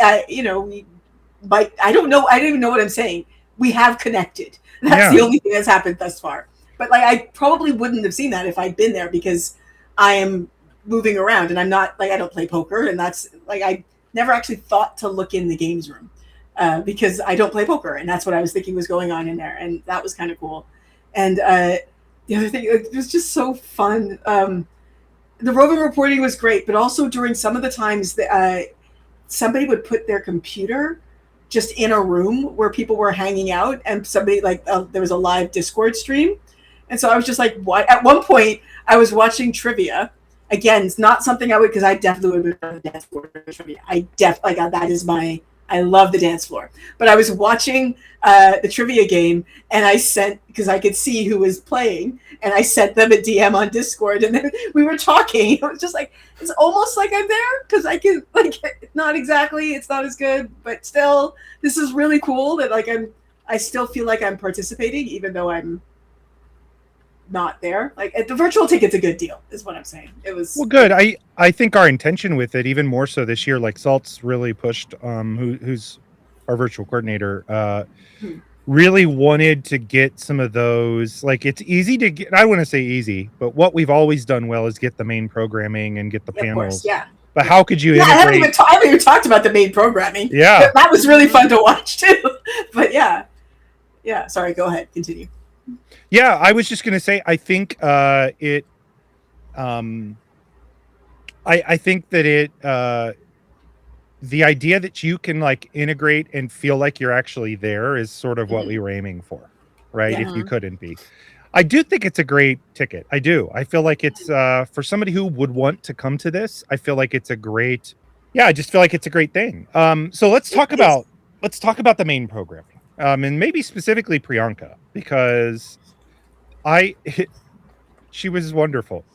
might, I don't even know what I'm saying. We have connected. That's the only thing that's happened thus far. But like, I probably wouldn't have seen that if I'd been there, because I am moving around and I'm not like, I don't play poker, and that's like, I never actually thought to look in the games room because I don't play poker, and that's what I was thinking was going on in there, and that was kind of cool. And the other thing, it was just so fun. The roving reporting was great, but also during some of the times that somebody would put their computer just in a room where people were hanging out, and somebody there was a live Discord stream. And so I was just like, what? At one point I was watching trivia. Again, it's not something I would, because I definitely would have been on the dance floor for trivia. I love the dance floor. But I was watching the trivia game, and I sent, because I could see who was playing, and I sent them a DM on Discord, and then we were talking. It was just like, it's almost like I'm there, because I can, like, not exactly, it's not as good, but still, this is really cool that like I still feel like I'm participating, even though I'm not there. Like, the virtual ticket's a good deal, is what I'm saying. It was Well, good. I think our intention with it, even more so this year, like Salt's really pushed, who's our virtual coordinator, really wanted to get some of those. Like, it's easy to get, I want to say easy, but what we've always done well is get the main programming and get the panels. Of course, yeah. But how could you integrate? I haven't even talked about the main programming. Yeah. That was really fun to watch too. But yeah. Sorry, go ahead. Continue. Yeah, I was just going to say, I think I think that the idea that you can like integrate and feel like you're actually there is sort of what we were aiming for, right? Yeah. If you couldn't be. I do think it's a great ticket. I do. I feel like it's for somebody who would want to come to this, I feel like it's a great, I just feel like it's a great thing. So let's talk about the main programming. And maybe specifically Priyanka, because she was wonderful.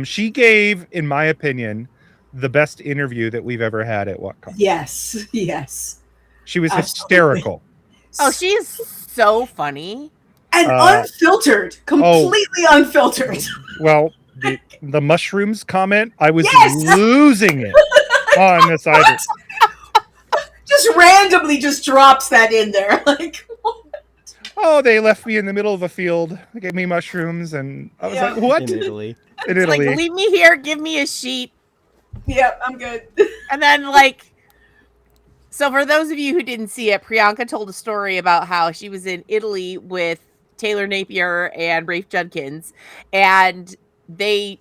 She gave, in my opinion, the best interview that we've ever had at WoTCon. Yes. She was Absolutely. hysterical. Oh, she's so funny. And unfiltered, completely unfiltered. Well, the mushrooms comment, I was losing it on this item. Just randomly just drops that in there. Like, what? Oh, they left me in the middle of a field. They gave me mushrooms, and I was like, what? In Italy. In It's Italy. like, leave me here, give me a sheet. Yep, I'm good. And then, like, so for those of you who didn't see it, Priyanka told a story about how she was in Italy with Taylor Napier and Rafe Judkins, and they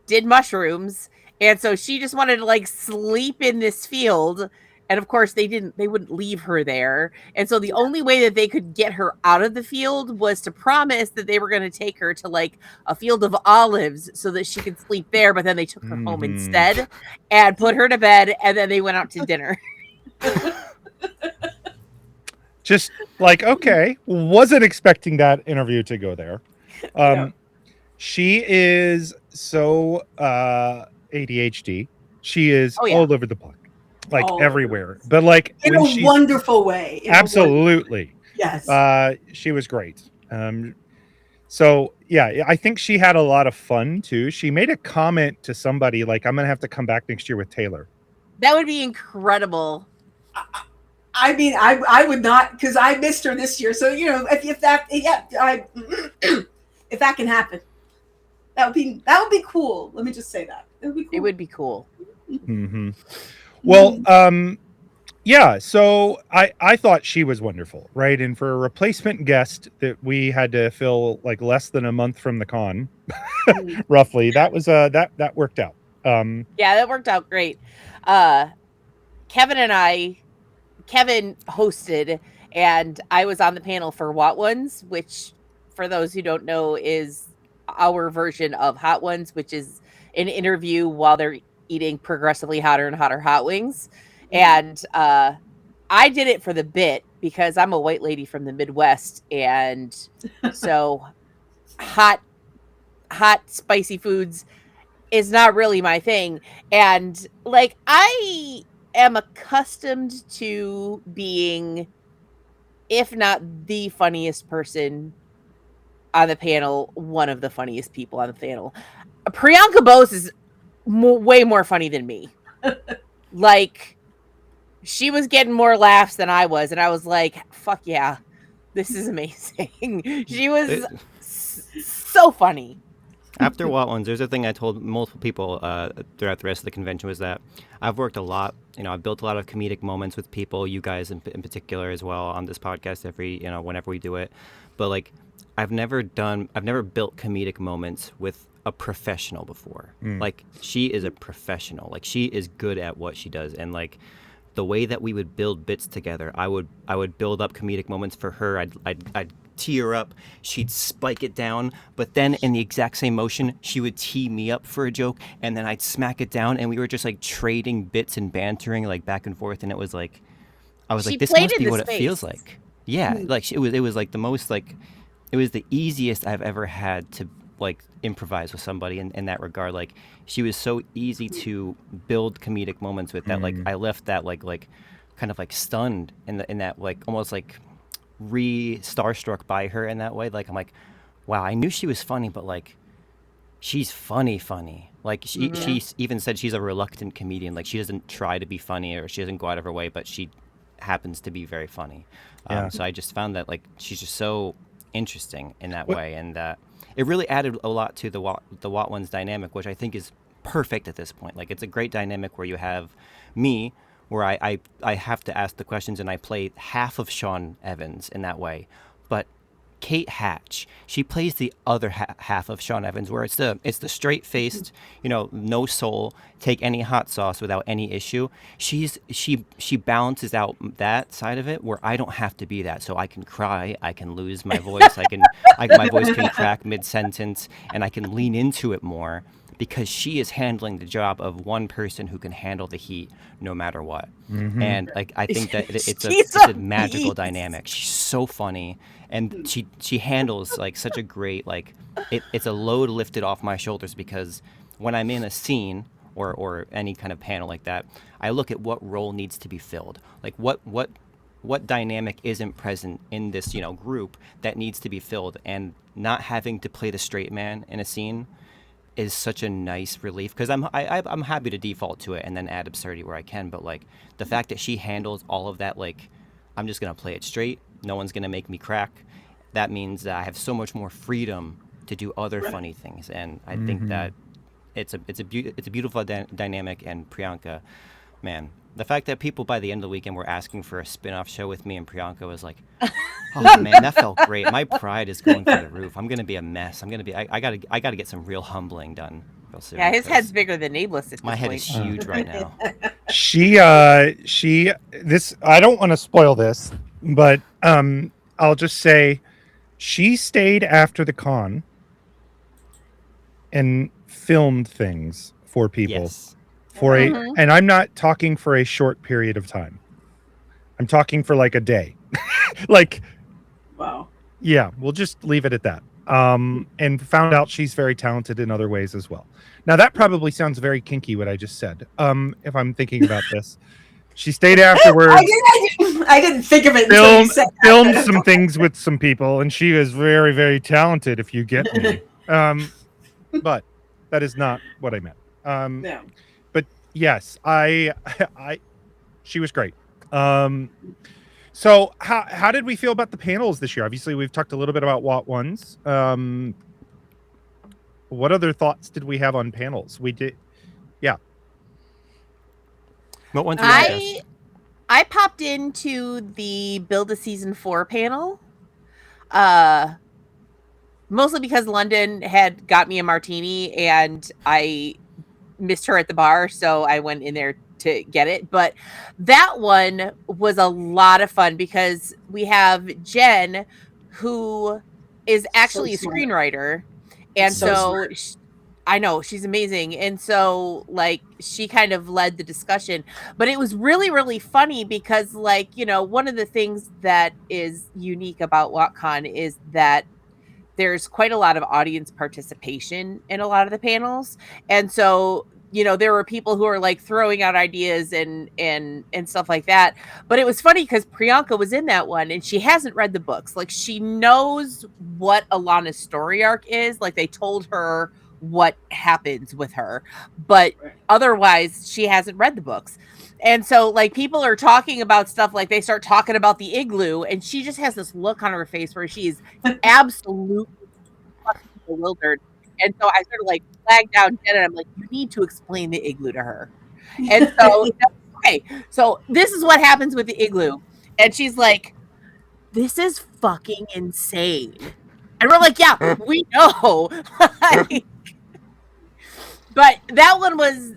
did mushrooms, and so she just wanted to like sleep in this field, and of course they wouldn't leave her there, and so the only way that they could get her out of the field was to promise that they were going to take her to like a field of olives so that she could sleep there, but then they took her home instead and put her to bed, and then they went out to dinner. Just like, okay, wasn't expecting that interview to go there. She is so ADHD. She is all over the place, like everywhere. But like in a wonderful way. Absolutely. Yes. She was great. So yeah, I think she had a lot of fun too. She made a comment to somebody like, "I'm gonna have to come back next year with Taylor." That would be incredible. I mean, I would not, because I missed her this year. So if that if that can happen, that would be cool. Let me just say that it would be cool. It would be cool. Mm-hmm. Well, Yeah, so I thought she was wonderful, right? And for a replacement guest that we had to fill like less than a month from the con, roughly, that was that worked out. Yeah, that worked out great. Kevin and I, Kevin hosted, and I was on the panel for What Ones, which, for those who don't know, is our version of Hot Ones, which is an interview while they're eating progressively hotter and hotter hot wings. And I did it for the bit because I'm a white lady from the Midwest, and so hot, spicy foods is not really my thing. And like, I am accustomed to being, if not the funniest person on the panel, one of the funniest people on the panel. Priyanka Bose is way more funny than me. Like, she was getting more laughs than I was, and I was like, fuck yeah, this is amazing. She was so funny. After What Ones, there's a thing I told multiple people throughout the rest of the convention was that I've worked a lot. I've built a lot of comedic moments with people, you guys in particular as well, on this podcast whenever we do it. But like, I've never built comedic moments with a professional before. Like, she is a professional. Like, she is good at what she does, and like, the way that we would build bits together, I would build up comedic moments for her. I'd tee her up, she'd spike it down, but then in the exact same motion, she would tee me up for a joke, and then I'd smack it down, and we were just like trading bits and bantering like back and forth, and it was like, I was like, this must be what it feels like. Yeah, like it was like the most like, it was the easiest I've ever had to like improvise with somebody in that regard. Like, she was so easy to build comedic moments with that. Like, I left that like kind of like stunned in that like almost like starstruck by her in that way. Like, I'm like, wow, I knew she was funny, but like, she's funny. Like, she even said she's a reluctant comedian. Like, she doesn't try to be funny, or she doesn't go out of her way, but she happens to be very funny. So I just found that like, she's just so interesting in that way, and it really added a lot to the What Ones dynamic, which I think is perfect at this point. Like, it's a great dynamic where you have me, where I have to ask the questions, and I play half of Sean Evans in that way. But Kate Hatch, she plays the other half of Sean Evans, where it's the straight-faced, no soul, take any hot sauce without any issue. She balances out that side of it, where I don't have to be that. So I can cry, I can lose my voice, my voice can crack mid-sentence, and I can lean into it more, because she is handling the job of one person who can handle the heat no matter what. And like, I think that it's a magical dynamic. She's so funny, and she handles like such a great, like, it's a load lifted off my shoulders, because when I'm in a scene or any kind of panel like that, I look at what role needs to be filled. Like, what dynamic isn't present in this group that needs to be filled, and not having to play the straight man in a scene is such a nice relief, because I'm happy to default to it and then add absurdity where I can. But like, the fact that she handles all of that, like, I'm just gonna play it straight, no one's gonna make me crack, that means that I have so much more freedom to do other funny things. And I think that it's a beautiful dynamic. And Priyanka, man, the fact that people by the end of the weekend were asking for a spin-off show with me and Priyanka was like, oh man, that felt great. My pride is going through the roof. I'm gonna be a mess. I gotta get some real humbling done real soon. Yeah, his head's bigger than Nae'blis. My head is huge right now. She this, I don't want to spoil this, but I'll just say she stayed after the con and filmed things for people. Yes. And I'm not talking for a short period of time. I'm talking for like a day. Like, Wow. Yeah, we'll just leave it at that. And found out she's very talented in other ways as well. Now, that probably sounds very kinky, what I just said, if I'm thinking about this. She stayed afterwards. I didn't think of it until you said that. Filmed some things with some people, and she is very, very talented, if you get me. But that is not what I meant. No. But yes, she was great. So how did we feel about the panels this year? Obviously, we've talked a little bit about What Ones. What other thoughts did we have on panels? We did, yeah. What ones? I popped into the Build a Season 4 panel. Mostly because London had got me a martini and I missed her at the bar, so I went in there to get it. But that one was a lot of fun because we have Jen, who is actually a screenwriter, and so I know she's amazing. And so like she kind of led the discussion, but it was really, really funny because like, you know, one of the things that is unique about WoTCon is that there's quite a lot of audience participation in a lot of the panels. And so, you know, there were people who are like throwing out ideas and stuff like that. But it was funny because Priyanka was in that one and she hasn't read the books. Like she knows what Alana's story arc is. Like they told her what happens with her, but otherwise she hasn't read the books. And so like people are talking about stuff, like they start talking about the igloo and she just has this look on her face where she's absolutely bewildered. And so I sort of like flagged down Jen and I'm like, you need to explain the igloo to her. And so, okay, so this is what happens with the igloo. And she's like, this is fucking insane. And we're like, yeah, we know. But that one was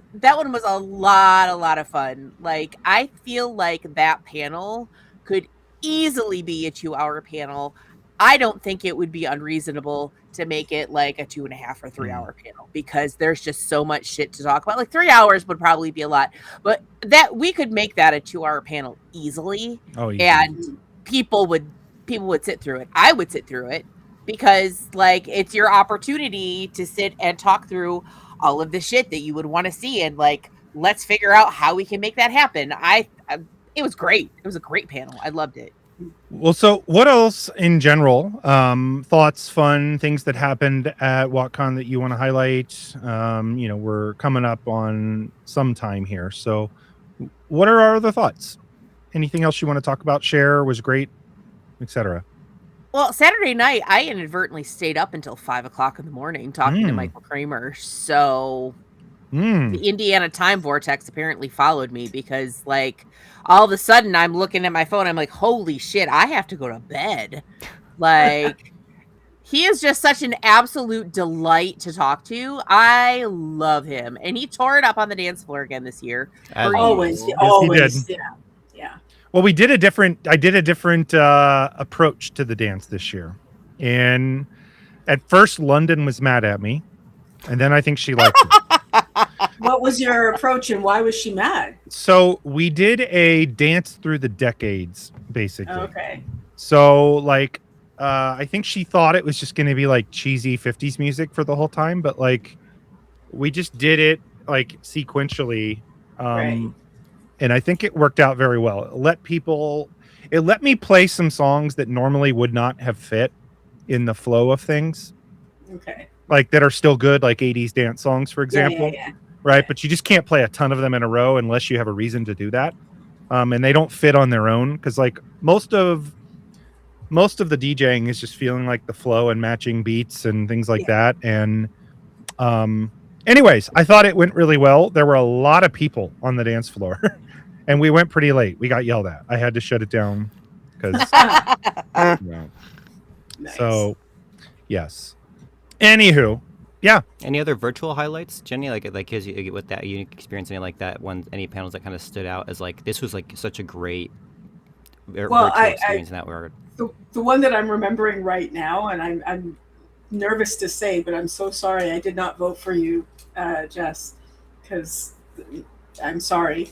a lot of fun. Like I feel like that panel could easily be a 2-hour panel. I don't think it would be unreasonable to make it like a 2.5 or 3-hour panel because there's just so much shit to talk about. Like 3 hours would probably be a lot, but that we could make that a 2-hour panel easily. Oh, easy. And people would sit through it. I would sit through it because like it's your opportunity to sit and talk through all of the shit that you would want to see and like let's figure out how we can make that happen. It was great. It was a great panel. I loved it. Well, so what else in general, thoughts, fun things that happened at WoTCon that you want to highlight? You know, we're coming up on some time here. So what are our other thoughts? Anything else you want to talk about? Share was great, etc. Well, Saturday night, I inadvertently stayed up until 5 o'clock in the morning talking to Michael Kramer. So the Indiana time vortex apparently followed me because, like, all of a sudden I'm looking at my phone. I'm like, holy shit, I have to go to bed. Like, he is just such an absolute delight to talk to. I love him. And he tore it up on the dance floor again this year. Always. Yeah. Well, I did a different approach to the dance this year. And at first, London was mad at me. And then I think she liked it. What was your approach and why was she mad? So we did a dance through the decades, basically. Okay. So, like, I think she thought it was just going to be, like, cheesy 50s music for the whole time. But, like, we just did it, like, sequentially. Right. And I think it worked out very well. It let me play some songs that normally would not have fit in the flow of things. Okay. Like that are still good, like 80s dance songs, for example. Yeah. Right. But you just can't play a ton of them in a row unless you have a reason to do that. And they don't fit on their own because like most of the DJing is just feeling like the flow and matching beats and things like that. And anyways, I thought it went really well. There were a lot of people on the dance floor. And we went pretty late. We got yelled at. I had to shut it down because. Nice. So, yes. Anywho, yeah. Any other virtual highlights, Jenny? Like with that unique experience, any panels that kind of stood out as like this was like such a great virtual experience in that regard. The one that I'm remembering right now, and I'm nervous to say, but I'm so sorry I did not vote for you, Jess, because I'm sorry.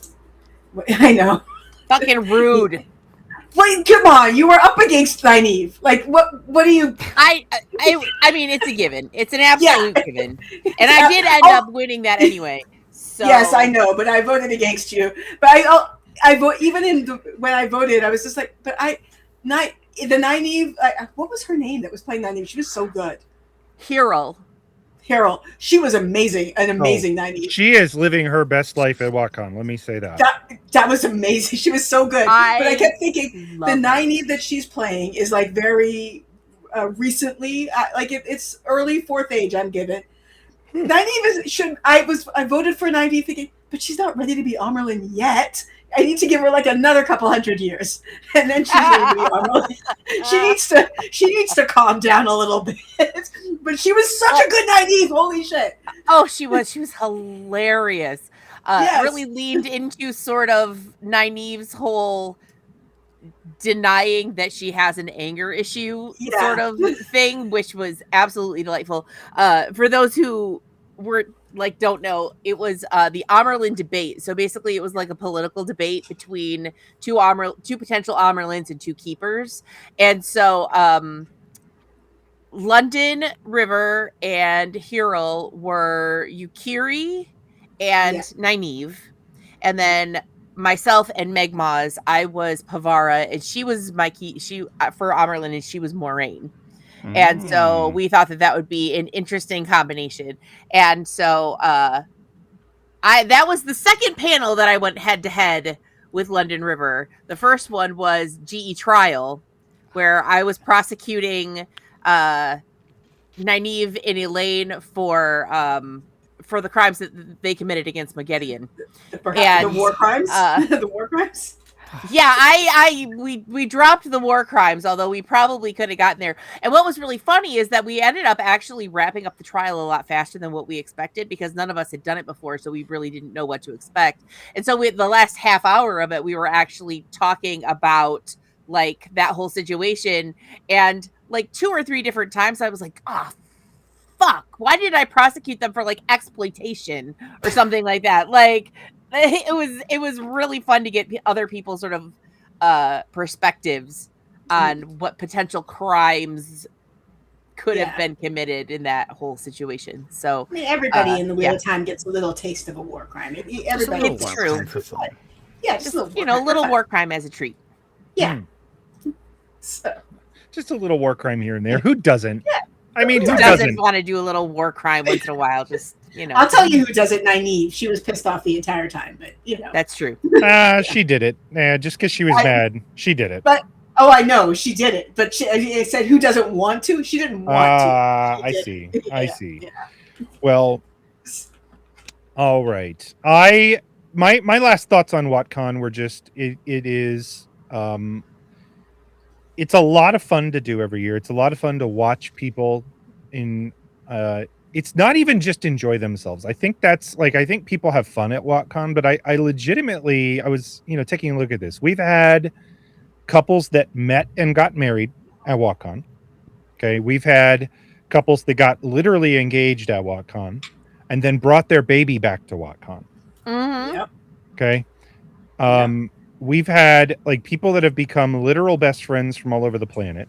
I know. Fucking rude. Wait, come on! You were up against Nae'blis. Like, what do you? I mean, it's a given. It's an absolute given. And I did end up winning that anyway. So yes, I know, but I voted against you. But I vote even when I voted, I was just like, but the Nae'blis. What was her name that was playing Nae'blis? She was so good. Carol, she was amazing, an amazing Nae'blis. She is living her best life at WoTCon. Let me say that. That was amazing. She was so good. But I kept thinking the Nae'blis that she's playing is like very recently, like it's early fourth age. I'm given. Nae'blis should. I voted for Nae'blis thinking, but she's not ready to be Amerlin yet. I need to give her like another couple hundred years, and then she's gonna be normal. She needs to calm down a little bit. But she was such a good Nynaeve. Holy shit! Oh, she was hilarious. Yes. Really leaned into sort of Nynaeve's whole denying that she has an anger issue sort of thing, which was absolutely delightful. For those who don't know, it was the Amerlin debate. So basically it was like a political debate between two potential Amerlins and two keepers. And so London, River, and Hyrule were Yukiri and Nynaeve. And then myself and Megmaz, I was Pavara, and she was my key. She for Amerlin, and she was Moraine. And so we thought that would be an interesting combination. And so that was the second panel that I went head to head with London River. The first one was GE Trial, where I was prosecuting Nynaeve and Elaine for the crimes that they committed against Magedion. The war crimes? The war crimes? Yeah, we dropped the war crimes, although we probably could have gotten there. And what was really funny is that we ended up actually wrapping up the trial a lot faster than what we expected, because none of us had done it before, so we really didn't know what to expect. And so the last half hour of it, we were actually talking about like that whole situation, and like 2 or 3 different times I was like, fuck, why did I prosecute them for like exploitation or something like that? Like it was really fun to get other people's sort of perspectives on what potential crimes could have been committed in that whole situation. So I mean, everybody in the Wheel of Time gets a little taste of a war crime. Everybody, it's true. Yeah, just a little war crime as a treat. Yeah. So. Just a little war crime here and there. Who doesn't? Yeah. I mean, who doesn't want to do a little war crime once in a while? Just, I'll tell you who does it, Nynaeve. She was pissed off the entire time, but That's true. She did it. Just because she was mad, she did it. But I know she did it. But I said, who doesn't want to? She didn't want to. I see. I see. Yeah. Well, all right. My last thoughts on WoTCon were just it is it's a lot of fun to do every year. It's a lot of fun to watch people it's not even just enjoy themselves. I think people have fun at WoTCon, but I legitimately, I was, taking a look at this. We've had couples that met and got married at WoTCon. Okay. We've had couples that got literally engaged at WoTCon and then brought their baby back to WoTCon. Mm-hmm. Yep. Okay. We've had like people that have become literal best friends from all over the planet.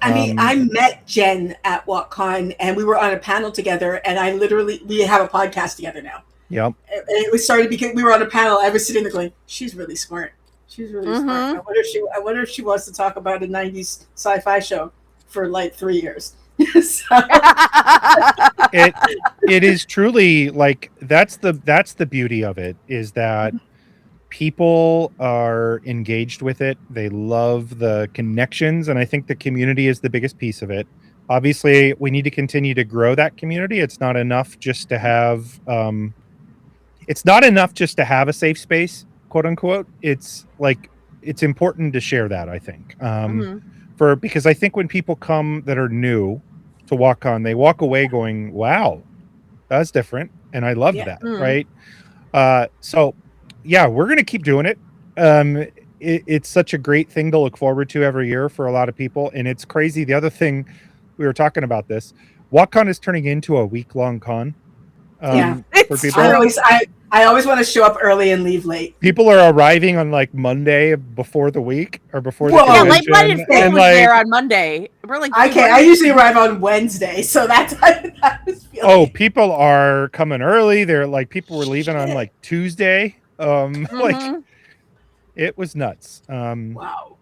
I mean, I met Jen at WoTCon, and we were on a panel together, and we have a podcast together now. Yep. And it was started because we were on a panel. I was sitting there going, she's really smart. She's really smart. I wonder if she wants to talk about a 90s sci-fi show for like 3 years. It is truly like that's the beauty of it, is that people are engaged with it. They love the connections, and I think the community is the biggest piece of it. Obviously, we need to continue to grow that community. It's not enough just to have a safe space, quote unquote. It's important to share that, I think. Because I think when people come that are new to WoTCon, they walk away going, wow, that's different, and I love that, right? So yeah, we're going to keep doing it. It's such a great thing to look forward to every year for a lot of people. And it's crazy. The other thing, we were talking about this, WoTCon is turning into a week-long con. For people. I always want to show up early and leave late. People are arriving on like Monday before the week or before the convention. Yeah, like what if they were there on Monday? We're like, I usually arrive on Wednesday, so that's I was feeling. Oh, people are coming early. They're like, people were leaving on like Tuesday. Like it was nuts. Wow.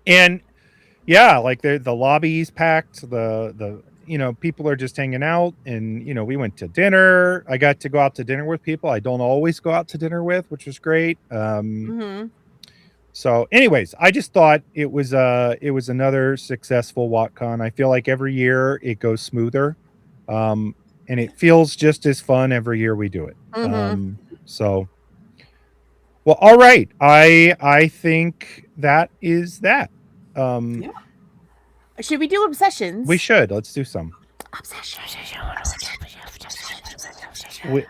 And yeah, like the lobby's packed, the people are just hanging out, and we went to dinner. I got to go out to dinner with people I don't always go out to dinner with, which was great. So anyways, I just thought it was another successful WoTCon. I feel like every year it goes smoother. And it feels just as fun every year we do it. So Well, all right. I think that is that. Yeah. Should we do obsessions? We should. Let's do some.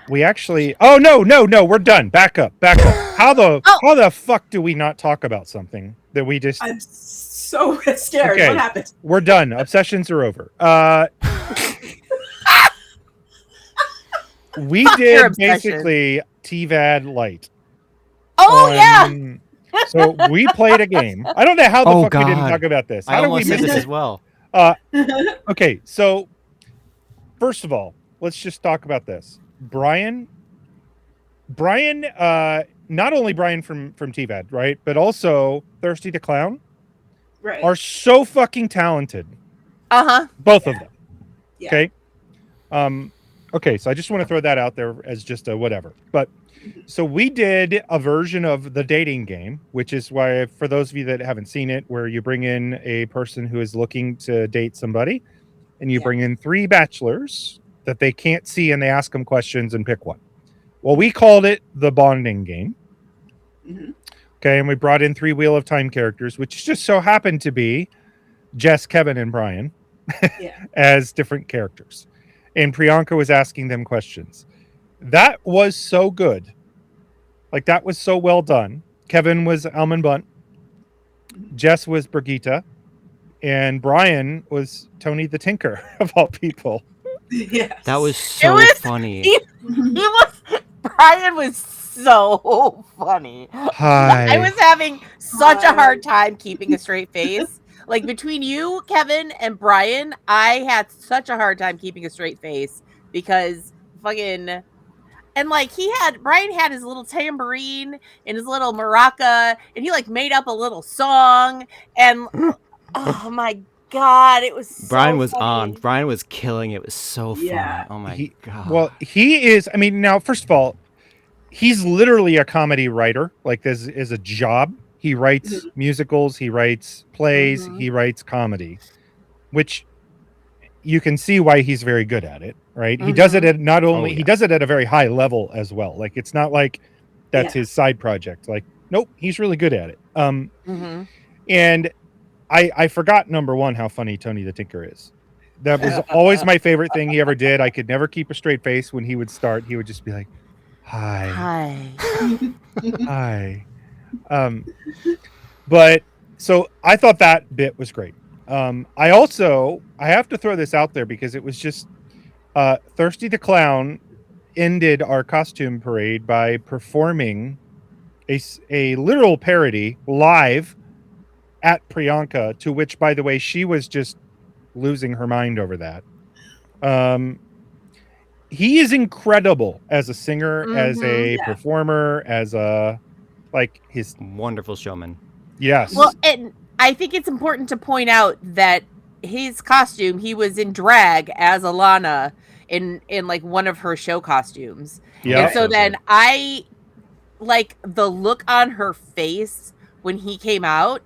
We actually. Oh no! We're done. Back up. How the fuck do we not talk about something that we just? I'm so scared. Okay. What happened? We're done. Obsessions are over. We Fuck your did obsession. basically TVAD Light. Oh yeah. So we played a game. I don't know how the Oh, fuck we didn't God. talk about this. I How did we almost miss said this it? as well. Okay, so first of all, let's just talk about this. Brian, not only Brian from TVAD, right, but also Thirsty the Clown, Right. are so fucking talented. Both of them. Yeah. Okay. Okay, so I just want to throw that out there as just a whatever. But so we did a version of the dating game, which is why, for those of you that haven't seen it, where you bring in a person who is looking to date somebody, and you bring in 3 bachelors that they can't see, and they ask them questions and pick one. Well, we called it the bonding game. Mm-hmm. Okay, and we brought in 3 Wheel of Time characters, which just so happened to be Jess, Kevin, and Brian as different characters. And Priyanka was asking them questions. That was so good. Like, that was so well done. Kevin was Almond Bunt. Jess was Brigitte. And Brian was Tony the Tinker, of all people. Yes. That was so funny. Brian was so funny. Hi. I was having such a hard time keeping a straight face. Like, between you, Kevin, and Brian, I had such a hard time keeping a straight face because fucking. And like Brian had his little tambourine and his little maraca, and he like made up a little song, and oh my god, it was so Brian was funny. on. Brian was killing it. It was so funny. Yeah. Oh my god. Well, he is. I mean, now, first of all, he's literally a comedy writer. Like, this is a job. He writes musicals. He writes plays. He writes comedy, which you can see why he's very good at it, right? He does it at not only he does it at a very high level as well. Like, it's not like that's his side project. Like, nope, he's really good at it. And I forgot, number one, how funny Tony the Tinker is. That was always my favorite thing he ever did. I could never keep a straight face when he would start. He would just be like, "Hi, hi." But so I thought that bit was great. I have to throw this out there because it was just Thirsty the Clown ended our costume parade by performing a literal parody live at Priyanka, to which, by the way, she was just losing her mind over that. He is incredible as a singer, as a performer, as a his wonderful showman. Yes. Well, and I think it's important to point out that his costume, he was in drag as Alana in like one of her show costumes. Yeah. And so then I like the look on her face when he came out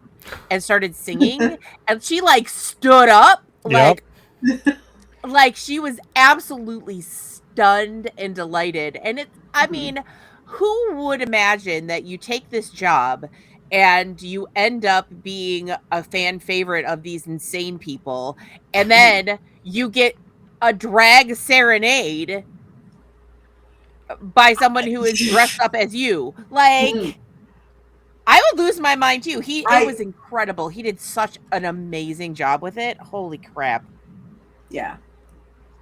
and started singing, and she like stood up, like she was absolutely stunned and delighted. And I mean, who would imagine that you take this job and you end up being a fan favorite of these insane people, and then you get a drag serenade by someone who is dressed up as you? Like, I would lose my mind too. It was incredible. He did such an amazing job with it. Holy crap. Yeah.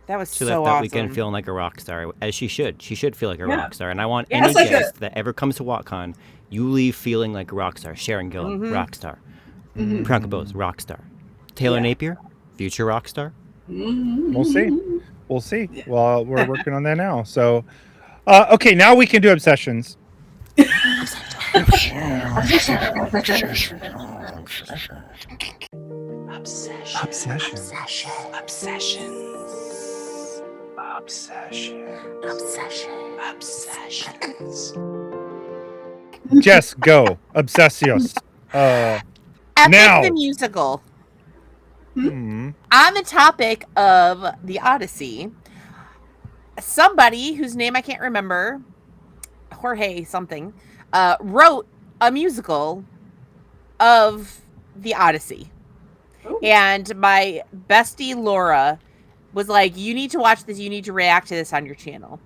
That was She so left awesome. that weekend feeling like a rock star, as she should. She should feel like a rock star. And I want Yeah, any it's like guest that ever comes to WoTCon, you leave feeling like a rock star. Sharon Gillan, rock star. Priyanka Bose, rock star. Taylor Napier, future rock star. We'll see. We'll see. Yeah. Well, we're working on that now. So, okay, now we can do obsessions. Jess, go. Obsessios. Epic now. the musical. On the topic of the Odyssey, somebody whose name I can't remember, Jorge something, wrote a musical of the Odyssey. Ooh. And my bestie Laura was like, you need to watch this, you need to react to this on your channel.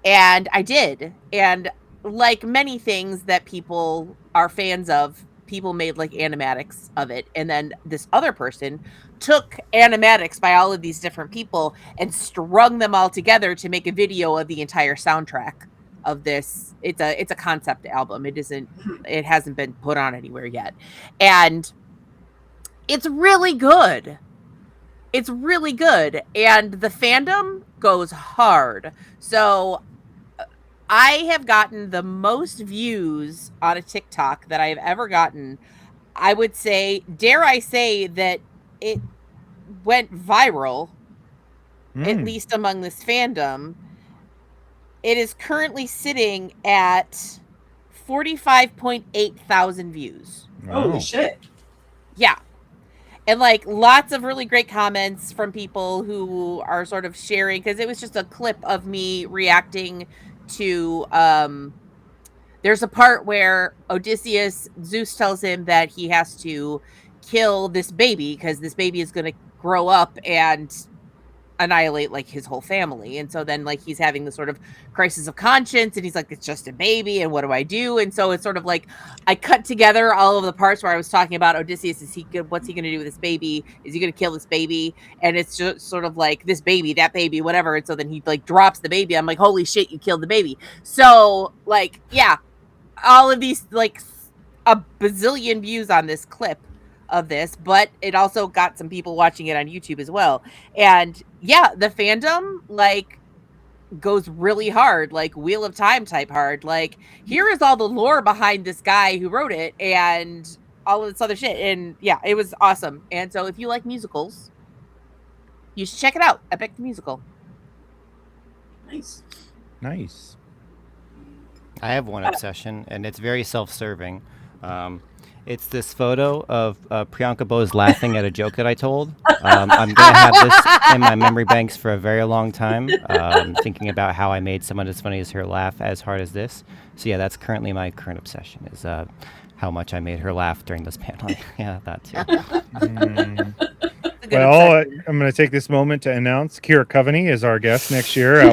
And I did. And like many things that people are fans of, people made like animatics of it. And then this other person took animatics by all of these different people and strung them all together to make a video of the entire soundtrack of this. It's a concept album. It hasn't been put on anywhere yet. And it's really good. It's really good. And the fandom goes hard. So I have gotten the most views on a TikTok that I have ever gotten. I would say, dare I say that it went viral, at least among this fandom. It is currently sitting at 45.8 thousand views. Holy shit. Yeah. And like lots of really great comments from people who are sort of sharing, because it was just a clip of me reacting to there's a part where Zeus tells him that he has to kill this baby because this baby is going to grow up and annihilate like his whole family. And so then like he's having this sort of crisis of conscience, and he's like, it's just a baby, and what do I do? And so it's sort of like I cut together all of the parts where I was talking about Odysseus. What's he gonna do with this baby? Is he gonna kill this baby? And it's just sort of like this baby, that baby, whatever. And so then he like drops the baby. I'm like, holy shit, you killed the baby. So like, yeah, all of these, like a bazillion views on this clip of this, but it also got some people watching it on YouTube as well. And yeah, the fandom like goes really hard, like Wheel of Time type hard. Like, here is all the lore behind this guy who wrote it and all of this other shit. And yeah, it was awesome. And so if you like musicals, you should check it out. Epic the Musical. Nice. Nice. I have one obsession, and it's very self-serving. It's this photo of Priyanka Bose laughing at a joke that I told. I'm going to have this in my memory banks for a very long time, thinking about how I made someone as funny as her laugh as hard as this. So yeah, that's currently my current obsession, is how much I made her laugh during this panel. Yeah, that too. Well, I'm going to take this moment to announce Kira Coveney is our guest next year.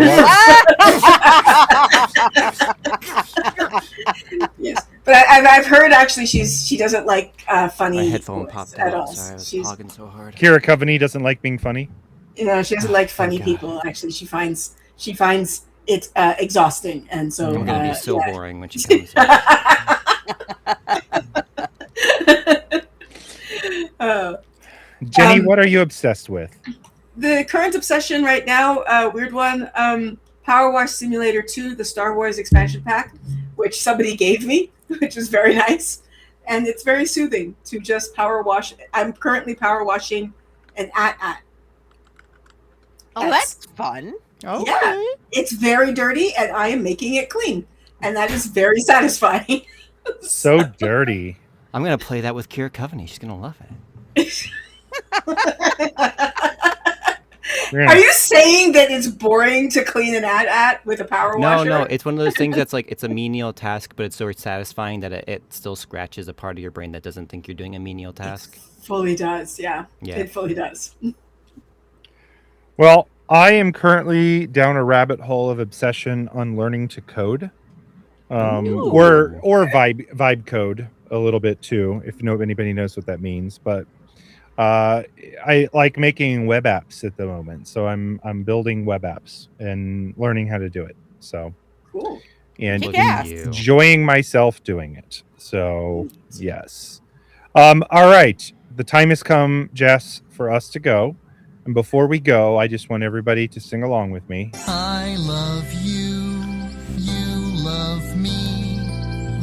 Yes, but I've heard actually she doesn't like funny. My headphone popped at out. all. Sorry, I was She's, hogging so hard. Kira Coveney doesn't like being funny. you know, she doesn't like funny God. people. Actually, she finds it exhausting, and so I'm going to be so yeah. boring when she comes. Jenny, what are you obsessed with? The current obsession right now, weird one, Power Wash Simulator 2, the Star Wars expansion pack, which somebody gave me, which was very nice. And it's very soothing to just power wash. I'm currently power washing an at. Oh, that's fun. Okay. Yeah, it's very dirty, and I am making it clean. And that is very satisfying. So dirty. I'm going to play that with Kira Coveney. She's going to love it. Are you saying that it's boring to clean an at with a power washer? No, it's one of those things that's like, it's a menial task, but it's so satisfying that it still scratches a part of your brain that doesn't think you're doing a menial task. It fully does, yeah. Yeah. It fully does. Well, I am currently down a rabbit hole of obsession on learning to code, or vibe code a little bit too, if anybody knows what that means. But I like making web apps at the moment, so I'm building web apps and learning how to do it. So Cool. and Kick-ass. enjoying myself doing it. So yes. All right, the time has come, Jess, for us to go. And before we go, I just want everybody to sing along with me. I love you, you love me.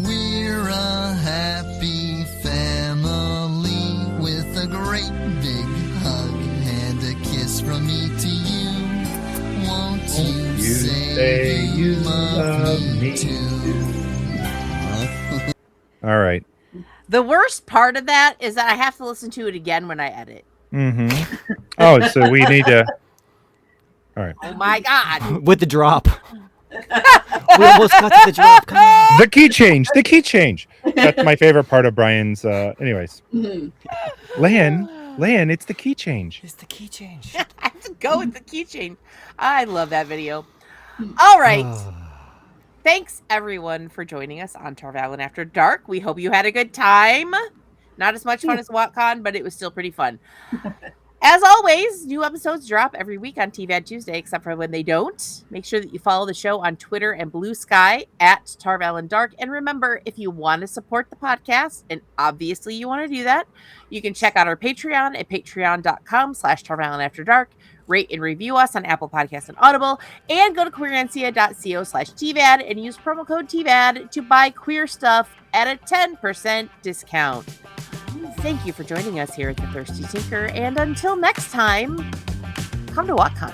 We're a happy family with a great big hug and a kiss from me to you. Won't you say you love me too? All right. The worst part of that is that I have to listen to it again when I edit. Mm-hmm. Oh, so we need to. All right. Oh my god! With the drop. We almost got to the drop. Come on. The key change. The key change. That's my favorite part of Brian's. Anyways, Mhm. Lan, it's the key change. It's the key change. I have to go with the keychain. I love that video. All right. Thanks, everyone, for joining us on Tarvalon After Dark. We hope you had a good time. Not as much fun as WoTCon, but it was still pretty fun. As always, new episodes drop every week on TVAD Tuesday, except for when they don't. Make sure that you follow the show on Twitter and Blue Sky at Tarvalon Dark. And remember, if you want to support the podcast, and obviously you want to do that, you can check out our Patreon at patreon.com/Tarvalon After Dark. Rate and review us on Apple Podcasts and Audible, and go to queerancia.co/TVAD and use promo code TVAD to buy queer stuff at a 10% discount. Thank you for joining us here at the Thirsty Tinker, and until next time, come to WoTCon.